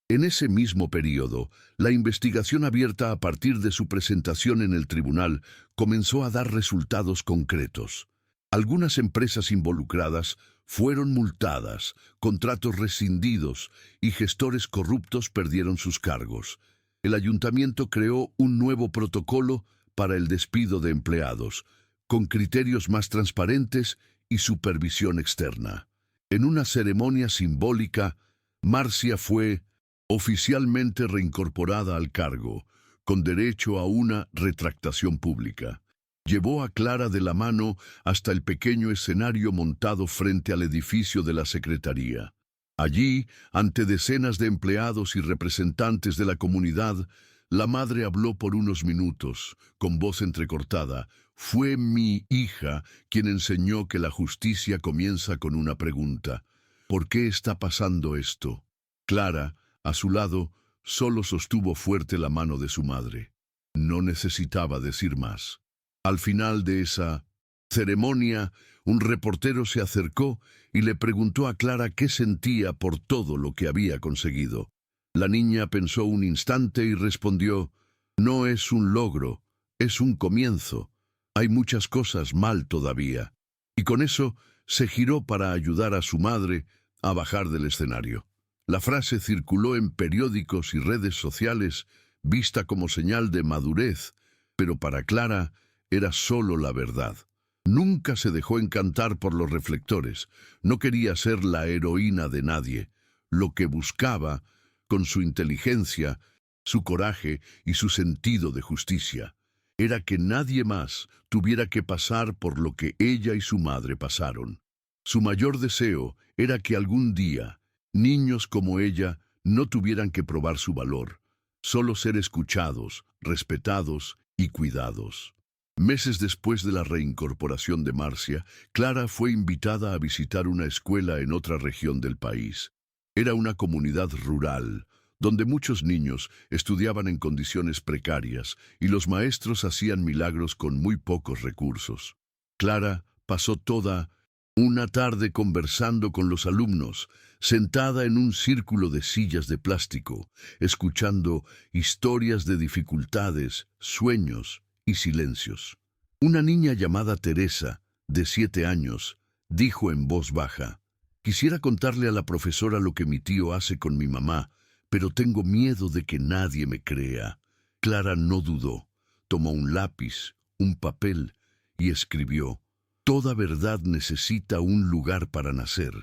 En ese mismo periodo, la investigación abierta a partir de su presentación en el tribunal comenzó a dar resultados concretos. Algunas empresas involucradas fueron multadas, contratos rescindidos y gestores corruptos perdieron sus cargos. El ayuntamiento creó un nuevo protocolo para el despido de empleados, con criterios más transparentes y supervisión externa. En una ceremonia simbólica, Marcia fue oficialmente reincorporada al cargo, con derecho a una retractación pública. Llevó a Clara de la mano hasta el pequeño escenario montado frente al edificio de la Secretaría. Allí, ante decenas de empleados y representantes de la comunidad, la madre habló por unos minutos, con voz entrecortada. «Fue mi hija quien enseñó que la justicia comienza con una pregunta: ¿por qué está pasando esto?». Clara, a su lado, solo sostuvo fuerte la mano de su madre. No necesitaba decir más. Al final de esa ceremonia, un reportero se acercó y le preguntó a Clara qué sentía por todo lo que había conseguido. La niña pensó un instante y respondió: «No es un logro, es un comienzo. Hay muchas cosas mal todavía». Y con eso se giró para ayudar a su madre a bajar del escenario. La frase circuló en periódicos y redes sociales, vista como señal de madurez, pero para Clara era solo la verdad. Nunca se dejó encantar por los reflectores. No quería ser la heroína de nadie. Lo que buscaba, con su inteligencia, su coraje y su sentido de justicia, era que nadie más tuviera que pasar por lo que ella y su madre pasaron. Su mayor deseo era que algún día niños como ella no tuvieran que probar su valor, solo ser escuchados, respetados y cuidados. Meses después de la reincorporación de Marcia, Clara fue invitada a visitar una escuela en otra región del país. Era una comunidad rural, donde muchos niños estudiaban en condiciones precarias y los maestros hacían milagros con muy pocos recursos. Clara pasó toda una tarde conversando con los alumnos, sentada en un círculo de sillas de plástico, escuchando historias de dificultades, sueños y silencios. Una niña llamada Teresa, de 7 años, dijo en voz baja: Quisiera contarle a la profesora lo que mi tío hace con mi mamá, pero tengo miedo de que nadie me crea. Clara no dudó. Tomó un lápiz, un papel y escribió: Toda verdad necesita un lugar para nacer.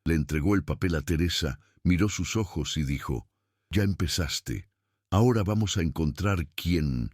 Le entregó el papel a Teresa, miró sus ojos y dijo: Ya empezaste. Ahora vamos a encontrar quién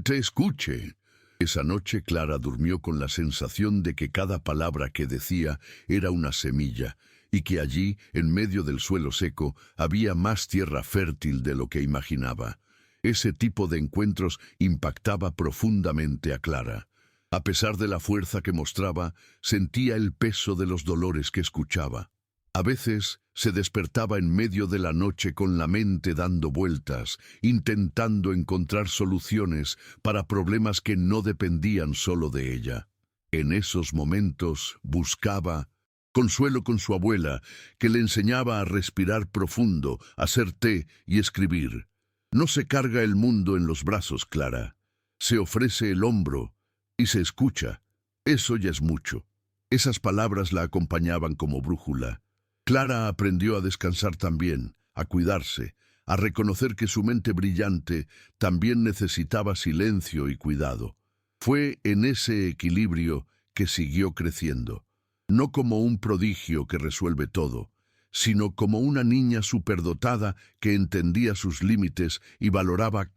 te escuche. Esa noche Clara durmió con la sensación de que cada palabra que decía era una semilla, y que allí, en medio del suelo seco, había más tierra fértil de lo que imaginaba. Ese tipo de encuentros impactaba profundamente a Clara. A pesar de la fuerza que mostraba, sentía el peso de los dolores que escuchaba. A veces se despertaba en medio de la noche con la mente dando vueltas, intentando encontrar soluciones para problemas que no dependían solo de ella. En esos momentos buscaba consuelo con su abuela, que le enseñaba a respirar profundo, a hacer té y escribir. No se carga el mundo en los brazos, Clara. Se ofrece el hombro y se escucha. Eso ya es mucho. Esas palabras la acompañaban como brújula. Clara aprendió a descansar también, a cuidarse, a reconocer que su mente brillante también necesitaba silencio y cuidado. Fue en ese equilibrio que siguió creciendo, no como un prodigio que resuelve todo, sino como una niña superdotada que entendía sus límites y valoraba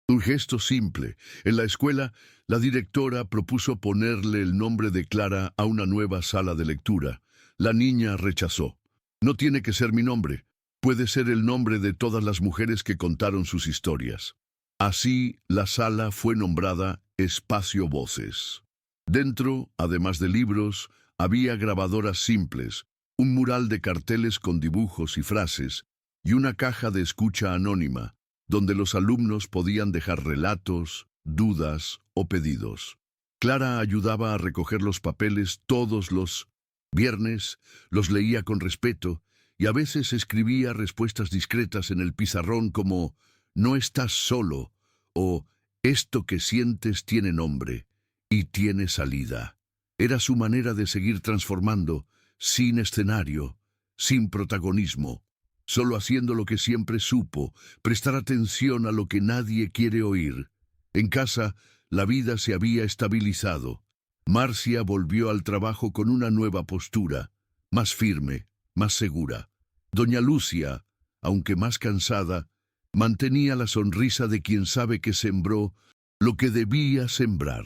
un gesto simple. En la escuela, la directora propuso ponerle el nombre de Clara a una nueva sala de lectura. La niña rechazó. No tiene que ser mi nombre. Puede ser el nombre de todas las mujeres que contaron sus historias. Así, la sala fue nombrada Espacio Voces. Dentro, además de libros, había grabadoras simples, un mural de carteles con dibujos y frases, y una caja de escucha anónima, donde los alumnos podían dejar relatos, dudas o pedidos. Clara ayudaba a recoger los papeles todos los viernes, los leía con respeto y a veces escribía respuestas discretas en el pizarrón como «No estás solo» o «Esto que sientes tiene nombre y tiene salida». Era su manera de seguir transformando, sin escenario, sin protagonismo, solo haciendo lo que siempre supo, prestar atención a lo que nadie quiere oír. En casa, la vida se había estabilizado. Marcia volvió al trabajo con una nueva postura, más firme, más segura. Doña Lucia, aunque más cansada, mantenía la sonrisa de quien sabe que sembró lo que debía sembrar.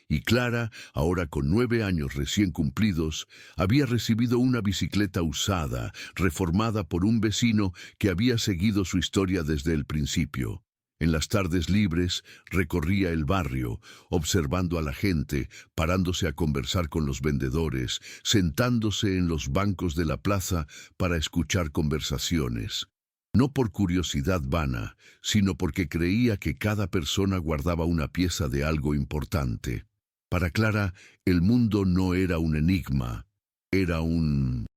Y Clara, ahora con 9 años recién cumplidos, había recibido una bicicleta usada, reformada por un vecino que había seguido su historia desde el principio. En las tardes libres recorría el barrio, observando a la gente, parándose a conversar con los vendedores, sentándose en los bancos de la plaza para escuchar conversaciones. No por curiosidad vana, sino porque creía que cada persona guardaba una pieza de algo importante. Para Clara, el mundo no era un enigma, era un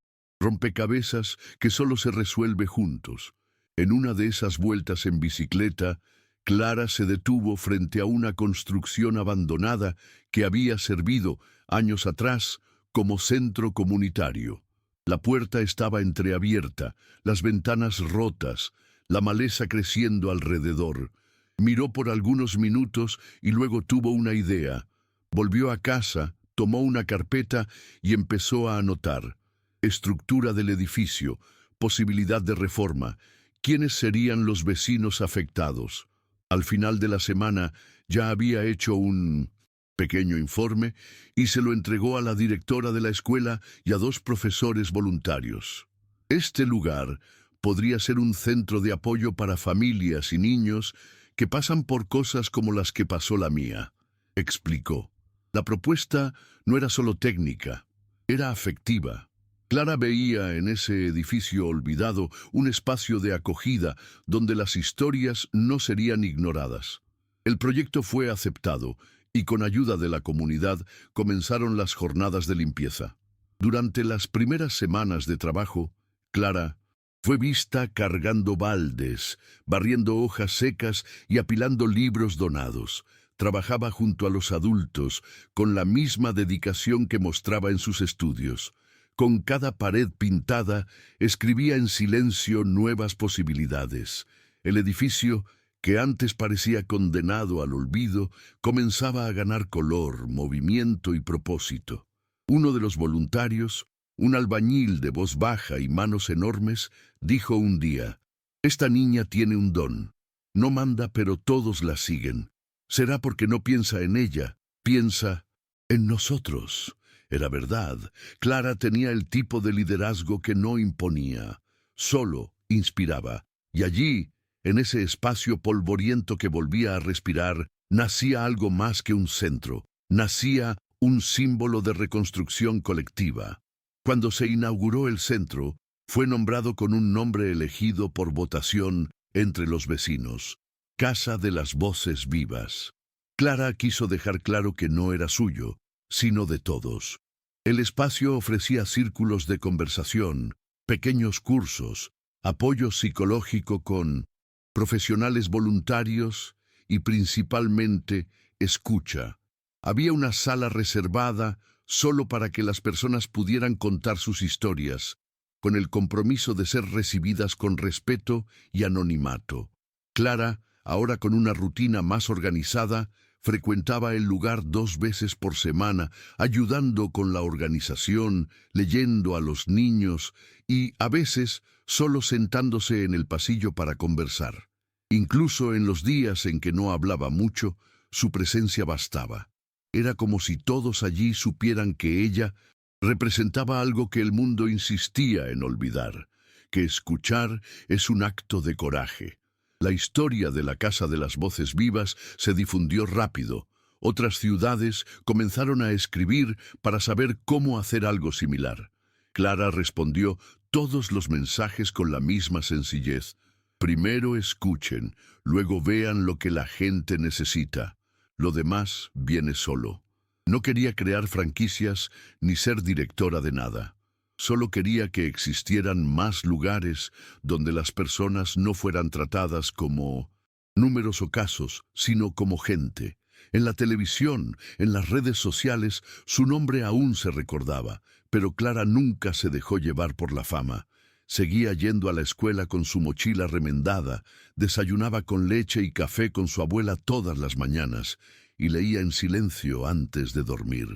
rompecabezas que solo se resuelve juntos. En una de esas vueltas en bicicleta, Clara se detuvo frente a una construcción abandonada que había servido, años atrás, como centro comunitario. La puerta estaba entreabierta, las ventanas rotas, la maleza creciendo alrededor. Miró por algunos minutos y luego tuvo una idea. Volvió a casa, tomó una carpeta y empezó a anotar. Estructura del edificio, posibilidad de reforma, quiénes serían los vecinos afectados. Al final de la semana ya había hecho un pequeño informe y se lo entregó a la directora de la escuela y a 2 profesores voluntarios. Este lugar podría ser un centro de apoyo para familias y niños que pasan por cosas como las que pasó la mía, explicó. La propuesta no era solo técnica, era afectiva. Clara veía en ese edificio olvidado un espacio de acogida donde las historias no serían ignoradas. El proyecto fue aceptado y con ayuda de la comunidad comenzaron las jornadas de limpieza. Durante las primeras semanas de trabajo, Clara fue vista cargando baldes, barriendo hojas secas y apilando libros donados. Trabajaba junto a los adultos con la misma dedicación que mostraba en sus estudios. Con cada pared pintada, escribía en silencio nuevas posibilidades. El edificio, que antes parecía condenado al olvido, comenzaba a ganar color, movimiento y propósito. Uno de los voluntarios, un albañil de voz baja y manos enormes, dijo un día: «Esta niña tiene un don. No manda, pero todos la siguen. Será porque no piensa en ella, piensa en nosotros». Era verdad. Clara tenía el tipo de liderazgo que no imponía, solo inspiraba. Y allí, en ese espacio polvoriento que volvía a respirar, nacía algo más que un centro. Nacía un símbolo de reconstrucción colectiva. Cuando se inauguró el centro, fue nombrado con un nombre elegido por votación entre los vecinos: Casa de las Voces Vivas. Clara quiso dejar claro que no era suyo, sino de todos. El espacio ofrecía círculos de conversación, pequeños cursos, apoyo psicológico con profesionales voluntarios y principalmente escucha. Había una sala reservada solo para que las personas pudieran contar sus historias, con el compromiso de ser recibidas con respeto y anonimato. Clara, ahora con una rutina más organizada, frecuentaba el lugar 2 veces por semana, ayudando con la organización, leyendo a los niños y, a veces, solo sentándose en el pasillo para conversar. Incluso en los días en que no hablaba mucho, su presencia bastaba. Era como si todos allí supieran que ella representaba algo que el mundo insistía en olvidar, que escuchar es un acto de coraje. La historia de la Casa de las Voces Vivas se difundió rápido. Otras ciudades comenzaron a escribir para saber cómo hacer algo similar. Clara respondió todos los mensajes con la misma sencillez. Primero escuchen, luego vean lo que la gente necesita. Lo demás viene solo. No quería crear franquicias ni ser directora de nada. Solo quería que existieran más lugares donde las personas no fueran tratadas como números o casos, sino como gente. En la televisión, en las redes sociales, su nombre aún se recordaba, pero Clara nunca se dejó llevar por la fama. Seguía yendo a la escuela con su mochila remendada, desayunaba con leche y café con su abuela todas las mañanas y leía en silencio antes de dormir.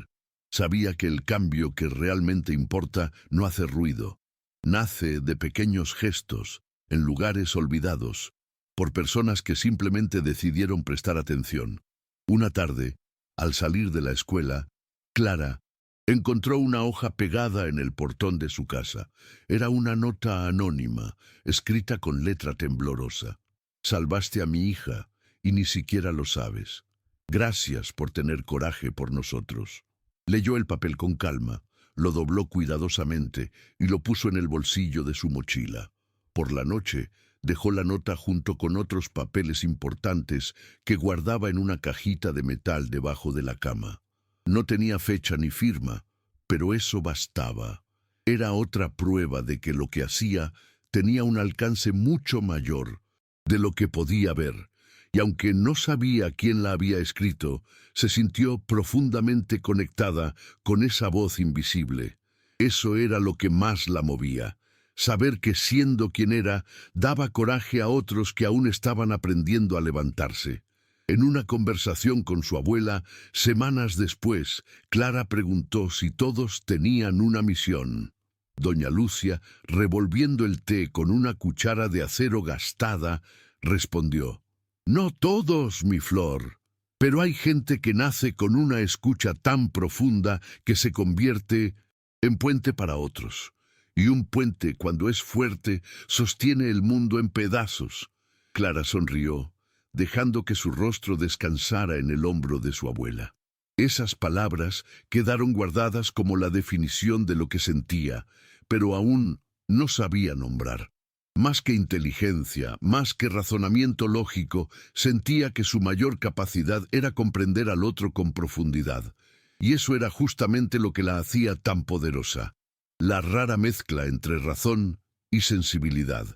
Sabía que el cambio que realmente importa no hace ruido. Nace de pequeños gestos, en lugares olvidados, por personas que simplemente decidieron prestar atención. Una tarde, al salir de la escuela, Clara encontró una hoja pegada en el portón de su casa. Era una nota anónima, escrita con letra temblorosa. «Salvaste a mi hija y ni siquiera lo sabes. Gracias por tener coraje por nosotros». Leyó el papel con calma, lo dobló cuidadosamente y lo puso en el bolsillo de su mochila. Por la noche, dejó la nota junto con otros papeles importantes que guardaba en una cajita de metal debajo de la cama. No tenía fecha ni firma, pero eso bastaba. Era otra prueba de que lo que hacía tenía un alcance mucho mayor de lo que podía ver. Y aunque no sabía quién la había escrito, se sintió profundamente conectada con esa voz invisible. Eso era lo que más la movía. Saber que siendo quien era, daba coraje a otros que aún estaban aprendiendo a levantarse. En una conversación con su abuela, semanas después, Clara preguntó si todos tenían una misión. Doña Lucia, revolviendo el té con una cuchara de acero gastada, respondió: «No todos, mi flor, pero hay gente que nace con una escucha tan profunda que se convierte en puente para otros. Y un puente, cuando es fuerte, sostiene el mundo en pedazos». Clara sonrió, dejando que su rostro descansara en el hombro de su abuela. Esas palabras quedaron guardadas como la definición de lo que sentía, pero aún no sabía nombrar. Más que inteligencia, más que razonamiento lógico, sentía que su mayor capacidad era comprender al otro con profundidad. Y eso era justamente lo que la hacía tan poderosa. La rara mezcla entre razón y sensibilidad.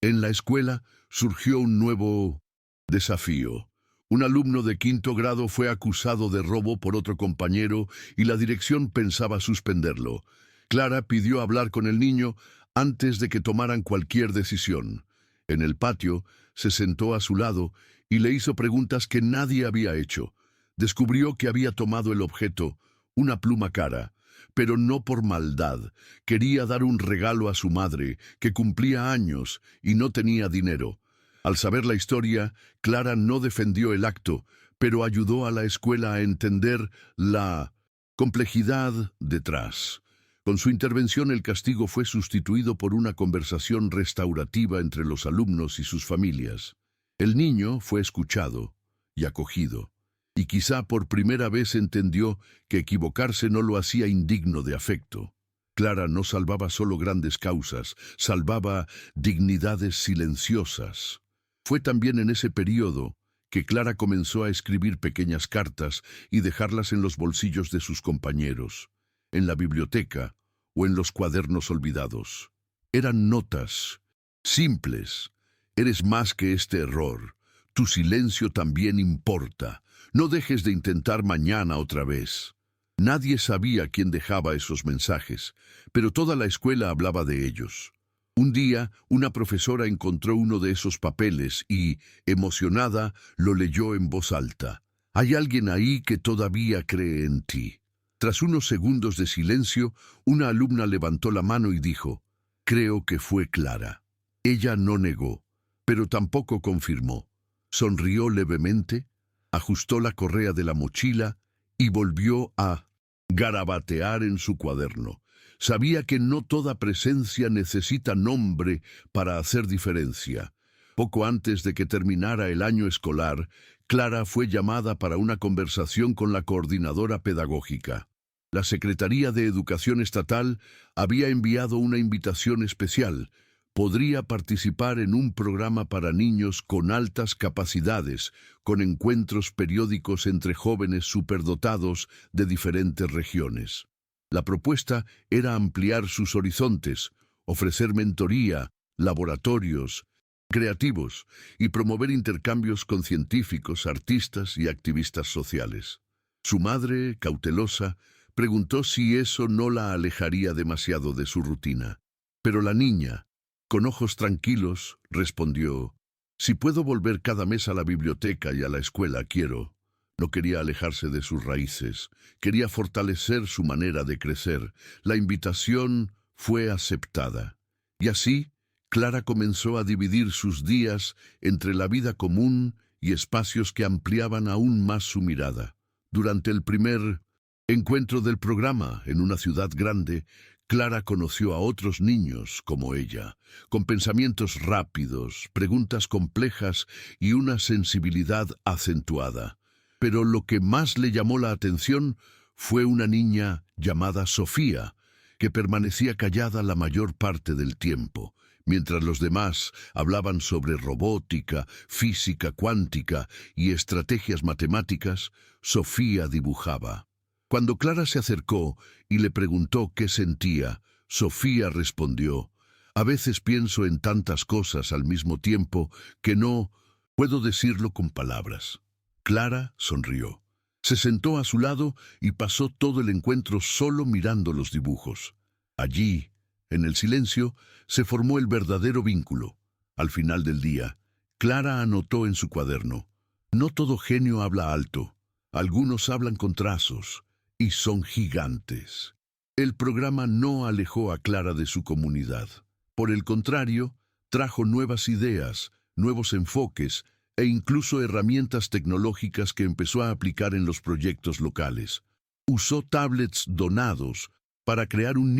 En la escuela surgió un nuevo desafío. Un alumno de 5º grado fue acusado de robo por otro compañero y la dirección pensaba suspenderlo. Clara pidió hablar con el niño antes de que tomaran cualquier decisión. En el patio, se sentó a su lado y le hizo preguntas que nadie había hecho. Descubrió que había tomado el objeto, una pluma cara, pero no por maldad. Quería dar un regalo a su madre, que cumplía años y no tenía dinero. Al saber la historia, Clara no defendió el acto, pero ayudó a la escuela a entender la complejidad detrás. Con su intervención, el castigo fue sustituido por una conversación restaurativa entre los alumnos y sus familias. El niño fue escuchado y acogido, y quizá por primera vez entendió que equivocarse no lo hacía indigno de afecto. Clara no salvaba solo grandes causas, salvaba dignidades silenciosas. Fue también en ese periodo que Clara comenzó a escribir pequeñas cartas y dejarlas en los bolsillos de sus compañeros, en la biblioteca o en los cuadernos olvidados. Eran notas simples. Eres más que este error. Tu silencio también importa. No dejes de intentar mañana otra vez. Nadie sabía quién dejaba esos mensajes, pero toda la escuela hablaba de ellos. Un día, una profesora encontró uno de esos papeles y, emocionada, lo leyó en voz alta. Hay alguien ahí que todavía cree en ti. Tras unos segundos de silencio, una alumna levantó la mano y dijo, creo que fue Clara. Ella no negó, pero tampoco confirmó. Sonrió levemente, ajustó la correa de la mochila y volvió a garabatear en su cuaderno. Sabía que no toda presencia necesita nombre para hacer diferencia. Poco antes de que terminara el año escolar, Clara fue llamada para una conversación con la coordinadora pedagógica. La Secretaría de Educación Estatal había enviado una invitación especial. Podría participar en un programa para niños con altas capacidades, con encuentros periódicos entre jóvenes superdotados de diferentes regiones. La propuesta era ampliar sus horizontes, ofrecer mentoría, laboratorios creativos y promover intercambios con científicos, artistas y activistas sociales. Su madre, cautelosa, preguntó si eso no la alejaría demasiado de su rutina. Pero la niña, con ojos tranquilos, respondió, si puedo volver cada mes a la biblioteca y a la escuela, quiero. No quería alejarse de sus raíces, quería fortalecer su manera de crecer. La invitación fue aceptada. Y así, Clara comenzó a dividir sus días entre la vida común y espacios que ampliaban aún más su mirada. Durante el primer encuentro del programa en una ciudad grande, Clara conoció a otros niños como ella, con pensamientos rápidos, preguntas complejas y una sensibilidad acentuada. Pero lo que más le llamó la atención fue una niña llamada Sofía, que permanecía callada la mayor parte del tiempo. Mientras los demás hablaban sobre robótica, física cuántica y estrategias matemáticas, Sofía dibujaba. Cuando Clara se acercó y le preguntó qué sentía, Sofía respondió, a veces pienso en tantas cosas al mismo tiempo que no puedo decirlo con palabras. Clara sonrió. Se sentó a su lado y pasó todo el encuentro solo mirando los dibujos. Allí, en el silencio, se formó el verdadero vínculo. Al final del día, Clara anotó en su cuaderno, no todo genio habla alto, algunos hablan con trazos, y son gigantes. El programa no alejó a Clara de su comunidad. Por el contrario, trajo nuevas ideas, nuevos enfoques e incluso herramientas tecnológicas que empezó a aplicar en los proyectos locales. Usó tablets donados para crear un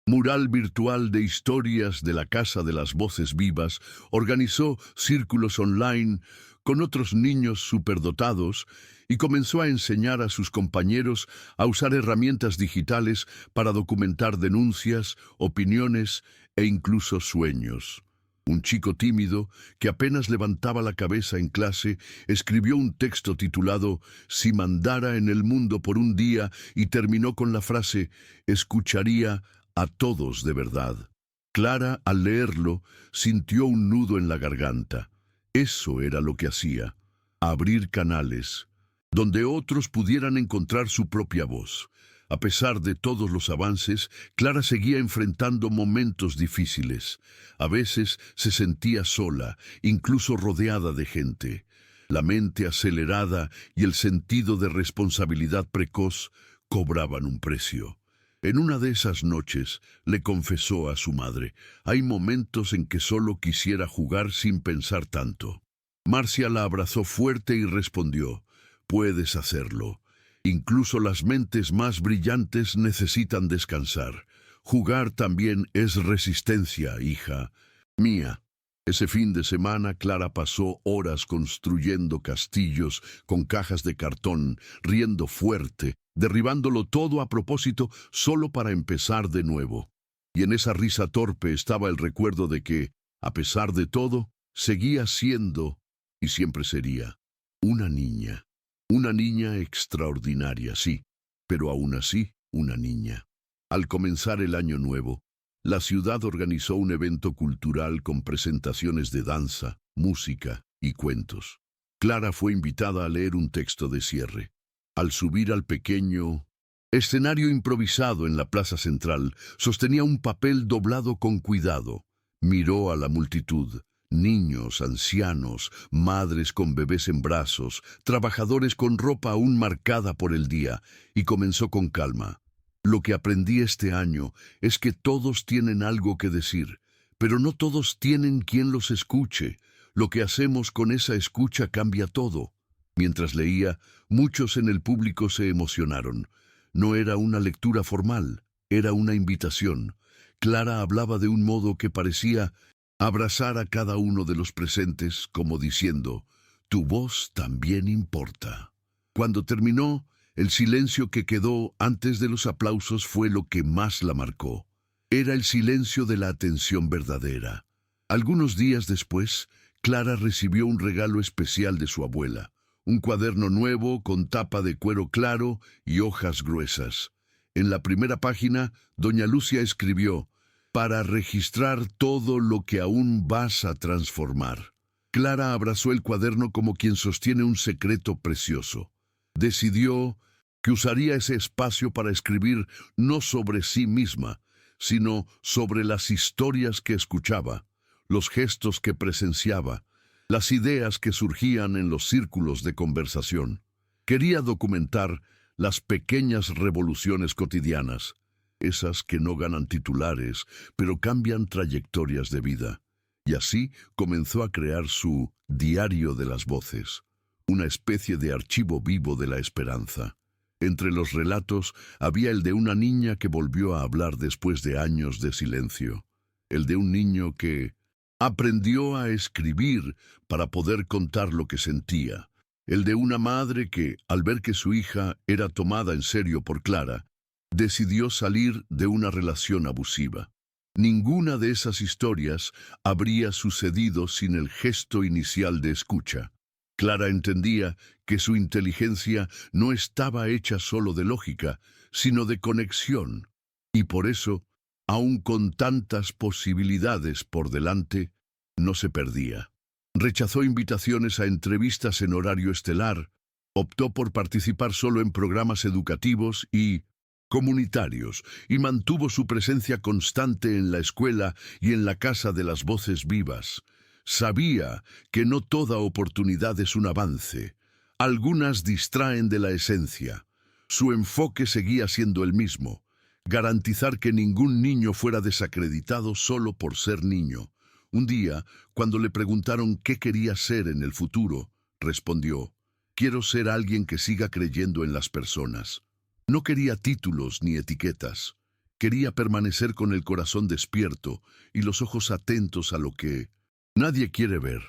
mural virtual de historias de la Casa de las Voces Vivas, organizó círculos online con otros niños superdotados y comenzó a enseñar a sus compañeros a usar herramientas digitales para documentar denuncias, opiniones e incluso sueños. Un chico tímido, que apenas levantaba la cabeza en clase, escribió un texto titulado «Si mandara en el mundo por un día» y terminó con la frase «Escucharía a todos de verdad». Clara, al leerlo, sintió un nudo en la garganta. Eso era lo que hacía, abrir canales, donde otros pudieran encontrar su propia voz. A pesar de todos los avances, Clara seguía enfrentando momentos difíciles. A veces se sentía sola, incluso rodeada de gente. La mente acelerada y el sentido de responsabilidad precoz cobraban un precio. En una de esas noches le confesó a su madre: «Hay momentos en que solo quisiera jugar sin pensar tanto». Marcia la abrazó fuerte y respondió: «Puedes hacerlo. Incluso las mentes más brillantes necesitan descansar. Jugar también es resistencia, hija mía». Ese fin de semana, Clara pasó horas construyendo castillos con cajas de cartón, riendo fuerte, derribándolo todo a propósito solo para empezar de nuevo. Y en esa risa torpe estaba el recuerdo de que, a pesar de todo, seguía siendo, y siempre sería, una niña. Una niña extraordinaria, sí, pero aún así, una niña. Al comenzar el año nuevo, la ciudad organizó un evento cultural con presentaciones de danza, música y cuentos. Clara fue invitada a leer un texto de cierre. Al subir al pequeño escenario improvisado en la plaza central, sostenía un papel doblado con cuidado. Miró a la multitud: niños, ancianos, madres con bebés en brazos, trabajadores con ropa aún marcada por el día, y comenzó con calma. «Lo que aprendí este año es que todos tienen algo que decir, pero no todos tienen quien los escuche. Lo que hacemos con esa escucha cambia todo». Mientras leía, muchos en el público se emocionaron. No era una lectura formal, era una invitación. Clara hablaba de un modo que parecía abrazar a cada uno de los presentes, como diciendo: «Tu voz también importa». Cuando terminó, el silencio que quedó antes de los aplausos fue lo que más la marcó. Era el silencio de la atención verdadera. Algunos días después, Clara recibió un regalo especial de su abuela: un cuaderno nuevo con tapa de cuero claro y hojas gruesas. En la primera página, doña Lucia escribió: «Para registrar todo lo que aún vas a transformar». Clara abrazó el cuaderno como quien sostiene un secreto precioso. Decidió que usaría ese espacio para escribir no sobre sí misma, sino sobre las historias que escuchaba, los gestos que presenciaba, las ideas que surgían en los círculos de conversación. Quería documentar las pequeñas revoluciones cotidianas, esas que no ganan titulares, pero cambian trayectorias de vida. Y así comenzó a crear su Diario de las Voces, una especie de archivo vivo de la esperanza. Entre los relatos había el de una niña que volvió a hablar después de años de silencio, el de un niño que aprendió a escribir para poder contar lo que sentía, el de una madre que, al ver que su hija era tomada en serio por Clara, decidió salir de una relación abusiva. Ninguna de esas historias habría sucedido sin el gesto inicial de escucha. Clara entendía que su inteligencia no estaba hecha solo de lógica, sino de conexión, y por eso, aun con tantas posibilidades por delante, no se perdía. Rechazó invitaciones a entrevistas en horario estelar, optó por participar solo en programas educativos y comunitarios, y mantuvo su presencia constante en la escuela y en la Casa de las Voces Vivas. Sabía que no toda oportunidad es un avance. Algunas distraen de la esencia. Su enfoque seguía siendo el mismo: garantizar que ningún niño fuera desacreditado solo por ser niño. Un día, cuando le preguntaron qué quería ser en el futuro, respondió: «Quiero ser alguien que siga creyendo en las personas». No quería títulos ni etiquetas. Quería permanecer con el corazón despierto y los ojos atentos a lo que nadie quiere ver.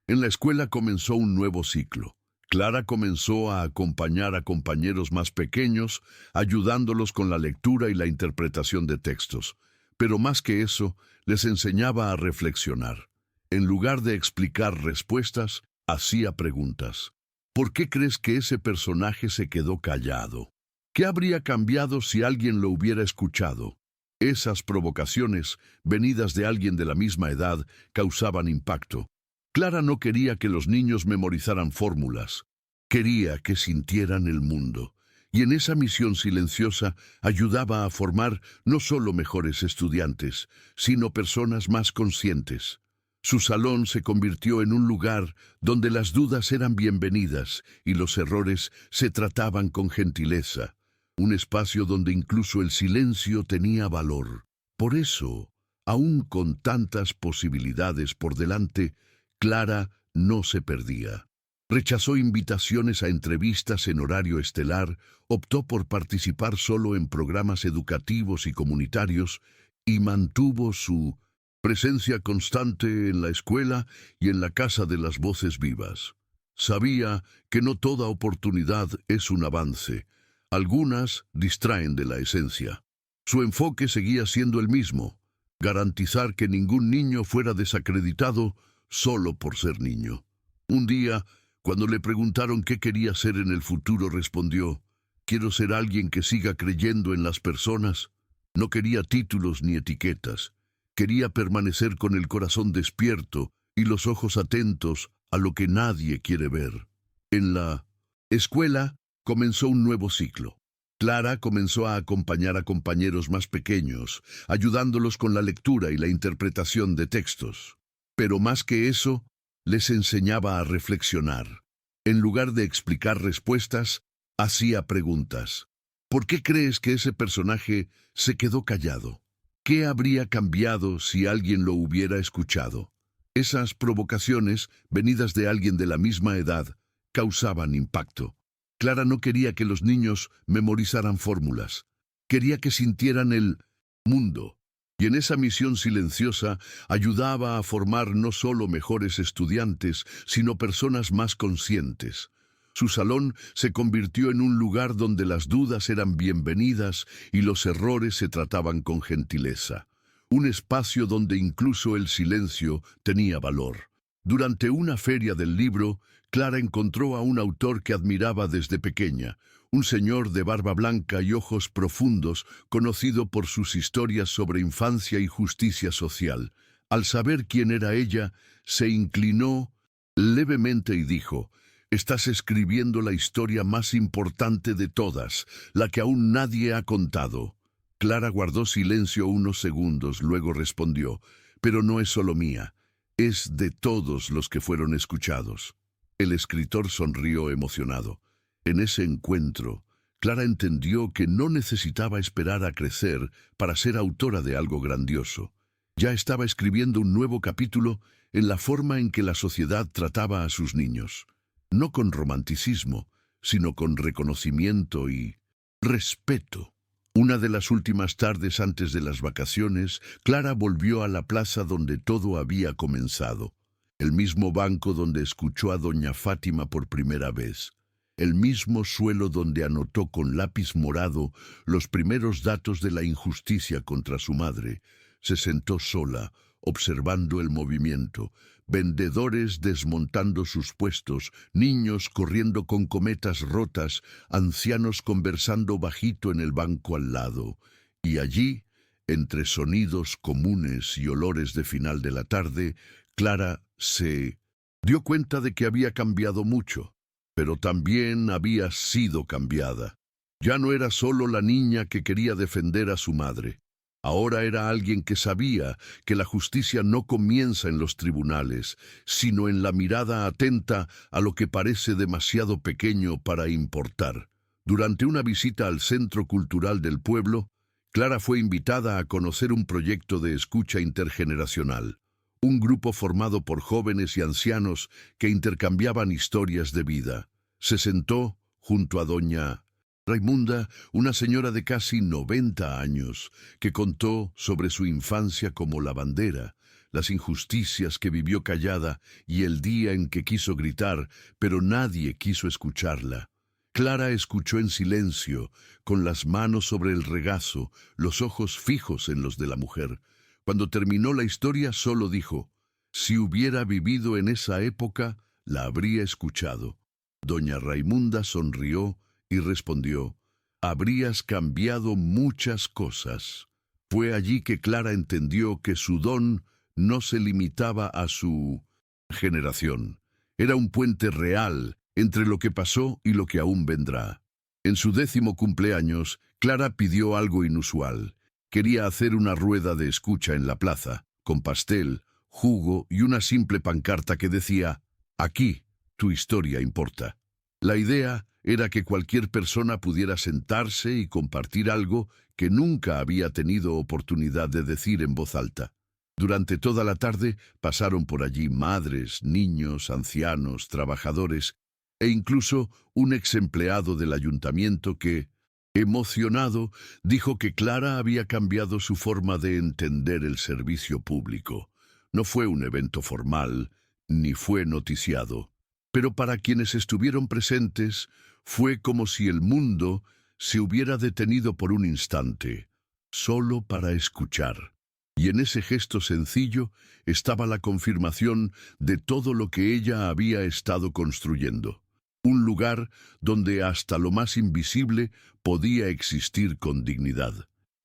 En la escuela comenzó un nuevo ciclo. Clara comenzó a acompañar a compañeros más pequeños, ayudándolos con la lectura y la interpretación de textos. Pero más que eso, les enseñaba a reflexionar. En lugar de explicar respuestas, hacía preguntas. ¿Por qué crees que ese personaje se quedó callado? ¿Qué habría cambiado si alguien lo hubiera escuchado? Esas provocaciones, venidas de alguien de la misma edad, causaban impacto. Clara no quería que los niños memorizaran fórmulas. Quería que sintieran el mundo. Y en esa misión silenciosa ayudaba a formar no solo mejores estudiantes, sino personas más conscientes. Su salón se convirtió en un lugar donde las dudas eran bienvenidas y los errores se trataban con gentileza. Un espacio donde incluso el silencio tenía valor. Por eso, aún con tantas posibilidades por delante, Clara no se perdía. Rechazó invitaciones a entrevistas en horario estelar, optó por participar solo en programas educativos y comunitarios y mantuvo su presencia constante en la escuela y en la Casa de las Voces Vivas. Sabía que no toda oportunidad es un avance. Algunas distraen de la esencia. Su enfoque seguía siendo el mismo: garantizar que ningún niño fuera desacreditado solo por ser niño. Un día, cuando le preguntaron qué quería ser en el futuro, respondió: quiero ser alguien que siga creyendo en las personas. No quería títulos ni etiquetas. Quería permanecer con el corazón despierto y los ojos atentos a lo que nadie quiere ver. En la escuela comenzó un nuevo ciclo. Clara comenzó a acompañar a compañeros más pequeños, ayudándolos con la lectura y la interpretación de textos. Pero más que eso, les enseñaba a reflexionar. En lugar de explicar respuestas, hacía preguntas. ¿Por qué crees que ese personaje se quedó callado? ¿Qué habría cambiado si alguien lo hubiera escuchado? Esas provocaciones, venidas de alguien de la misma edad, causaban impacto. Clara no quería que los niños memorizaran fórmulas. Quería que sintieran el mundo. Y en esa misión silenciosa ayudaba a formar no solo mejores estudiantes, sino personas más conscientes. Su salón se convirtió en un lugar donde las dudas eran bienvenidas y los errores se trataban con gentileza. Un espacio donde incluso el silencio tenía valor. Durante una feria del libro, Clara encontró a un autor que admiraba desde pequeña, un señor de barba blanca y ojos profundos, conocido por sus historias sobre infancia y justicia social. Al saber quién era ella, se inclinó levemente y dijo: estás escribiendo la historia más importante de todas, la que aún nadie ha contado. Clara guardó silencio unos segundos, luego respondió: pero no es solo mía, es de todos los que fueron escuchados. El escritor sonrió emocionado. En ese encuentro, Clara entendió que no necesitaba esperar a crecer para ser autora de algo grandioso. Ya estaba escribiendo un nuevo capítulo en la forma en que la sociedad trataba a sus niños. No con romanticismo, sino con reconocimiento y respeto. Una de las últimas tardes antes de las vacaciones, Clara volvió a la plaza donde todo había comenzado. El mismo banco donde escuchó a doña Fátima por primera vez. El mismo suelo donde anotó con lápiz morado los primeros datos de la injusticia contra su madre. Se sentó sola, observando el movimiento. Vendedores desmontando sus puestos, niños corriendo con cometas rotas, ancianos conversando bajito en el banco al lado. Y allí, entre sonidos comunes y olores de final de la tarde, Clara se dio cuenta de que había cambiado mucho, pero también había sido cambiada. Ya no era solo la niña que quería defender a su madre. Ahora era alguien que sabía que la justicia no comienza en los tribunales, sino en la mirada atenta a lo que parece demasiado pequeño para importar. Durante una visita al Centro Cultural del pueblo, Clara fue invitada a conocer un proyecto de escucha intergeneracional. Un grupo formado por jóvenes y ancianos que intercambiaban historias de vida. Se sentó junto a doña Raimunda, una señora de casi 90 años, que contó sobre su infancia como lavandera, las injusticias que vivió callada y el día en que quiso gritar, pero nadie quiso escucharla. Clara escuchó en silencio, con las manos sobre el regazo, los ojos fijos en los de la mujer. Cuando terminó la historia, solo dijo: si hubiera vivido en esa época, la habría escuchado. Doña Raimunda sonrió y respondió: habrías cambiado muchas cosas. Fue allí que Clara entendió que su don no se limitaba a su generación. Era un puente real entre lo que pasó y lo que aún vendrá. En su 10º cumpleaños, Clara pidió algo inusual. Quería hacer una rueda de escucha en la plaza, con pastel, jugo y una simple pancarta que decía: «Aquí, tu historia importa». La idea era que cualquier persona pudiera sentarse y compartir algo que nunca había tenido oportunidad de decir en voz alta. Durante toda la tarde pasaron por allí madres, niños, ancianos, trabajadores e incluso un exempleado del ayuntamiento que, emocionado, dijo que Clara había cambiado su forma de entender el servicio público. No fue un evento formal, ni fue noticiado, pero para quienes estuvieron presentes fue como si el mundo se hubiera detenido por un instante, solo para escuchar. Y en ese gesto sencillo estaba la confirmación de todo lo que ella había estado construyendo. Un lugar donde hasta lo más invisible podía existir con dignidad.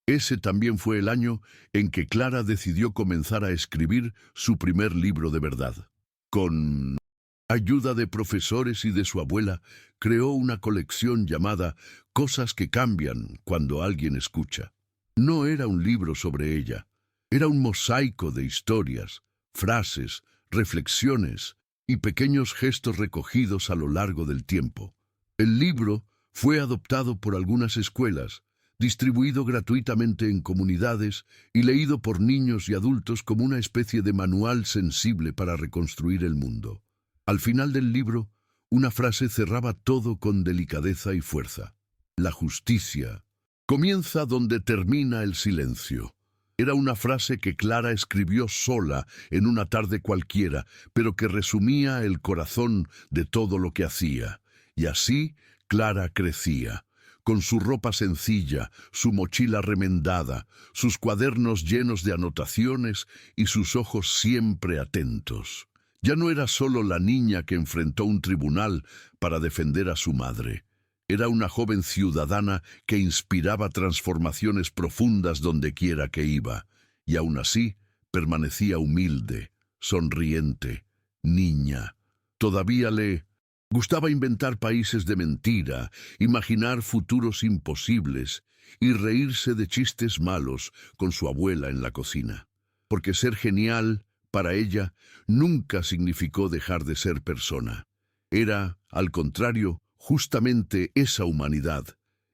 Ese también fue el año en que Clara decidió comenzar a escribir su primer libro de verdad. Con ayuda de profesores y de su abuela, creó una colección llamada Cosas que cambian cuando alguien escucha. No era un libro sobre ella. Era un mosaico de historias, frases, reflexiones y pequeños gestos recogidos a lo largo del tiempo. El libro fue adoptado por algunas escuelas, distribuido gratuitamente en comunidades y leído por niños y adultos como una especie de manual sensible para reconstruir el mundo. Al final del libro, una frase cerraba todo con delicadeza y fuerza. La justicia comienza donde termina el silencio. Era una frase que Clara escribió sola en una tarde cualquiera, pero que resumía el corazón de todo lo que hacía. Y así Clara crecía, con su ropa sencilla, su mochila remendada, sus cuadernos llenos de anotaciones y sus ojos siempre atentos. Ya no era solo la niña que enfrentó un tribunal para defender a su madre. Era una joven ciudadana que inspiraba transformaciones profundas dondequiera que iba, y aún así permanecía humilde, sonriente, niña. Todavía le gustaba inventar países de mentira, imaginar futuros imposibles y reírse de chistes malos con su abuela en la cocina. Porque ser genial, para ella, nunca significó dejar de ser persona. Era, al contrario, justamente esa humanidad,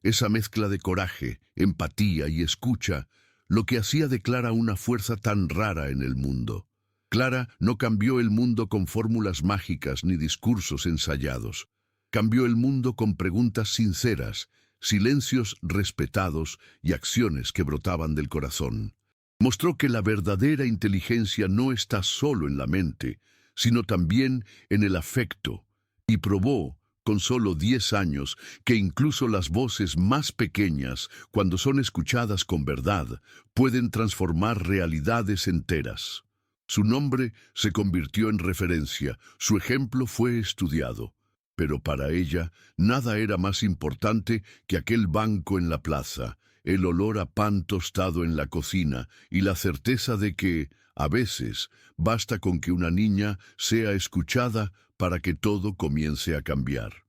esa mezcla de coraje, empatía y escucha, lo que hacía de Clara una fuerza tan rara en el mundo. Clara no cambió el mundo con fórmulas mágicas ni discursos ensayados. Cambió el mundo con preguntas sinceras, silencios respetados y acciones que brotaban del corazón. Mostró que la verdadera inteligencia no está solo en la mente, sino también en el afecto, y probó, con solo 10 años, que incluso las voces más pequeñas, cuando son escuchadas con verdad, pueden transformar realidades enteras. Su nombre se convirtió en referencia, su ejemplo fue estudiado, pero para ella nada era más importante que aquel banco en la plaza, el olor a pan tostado en la cocina y la certeza de que, a veces, basta con que una niña sea escuchada para que todo comience a cambiar.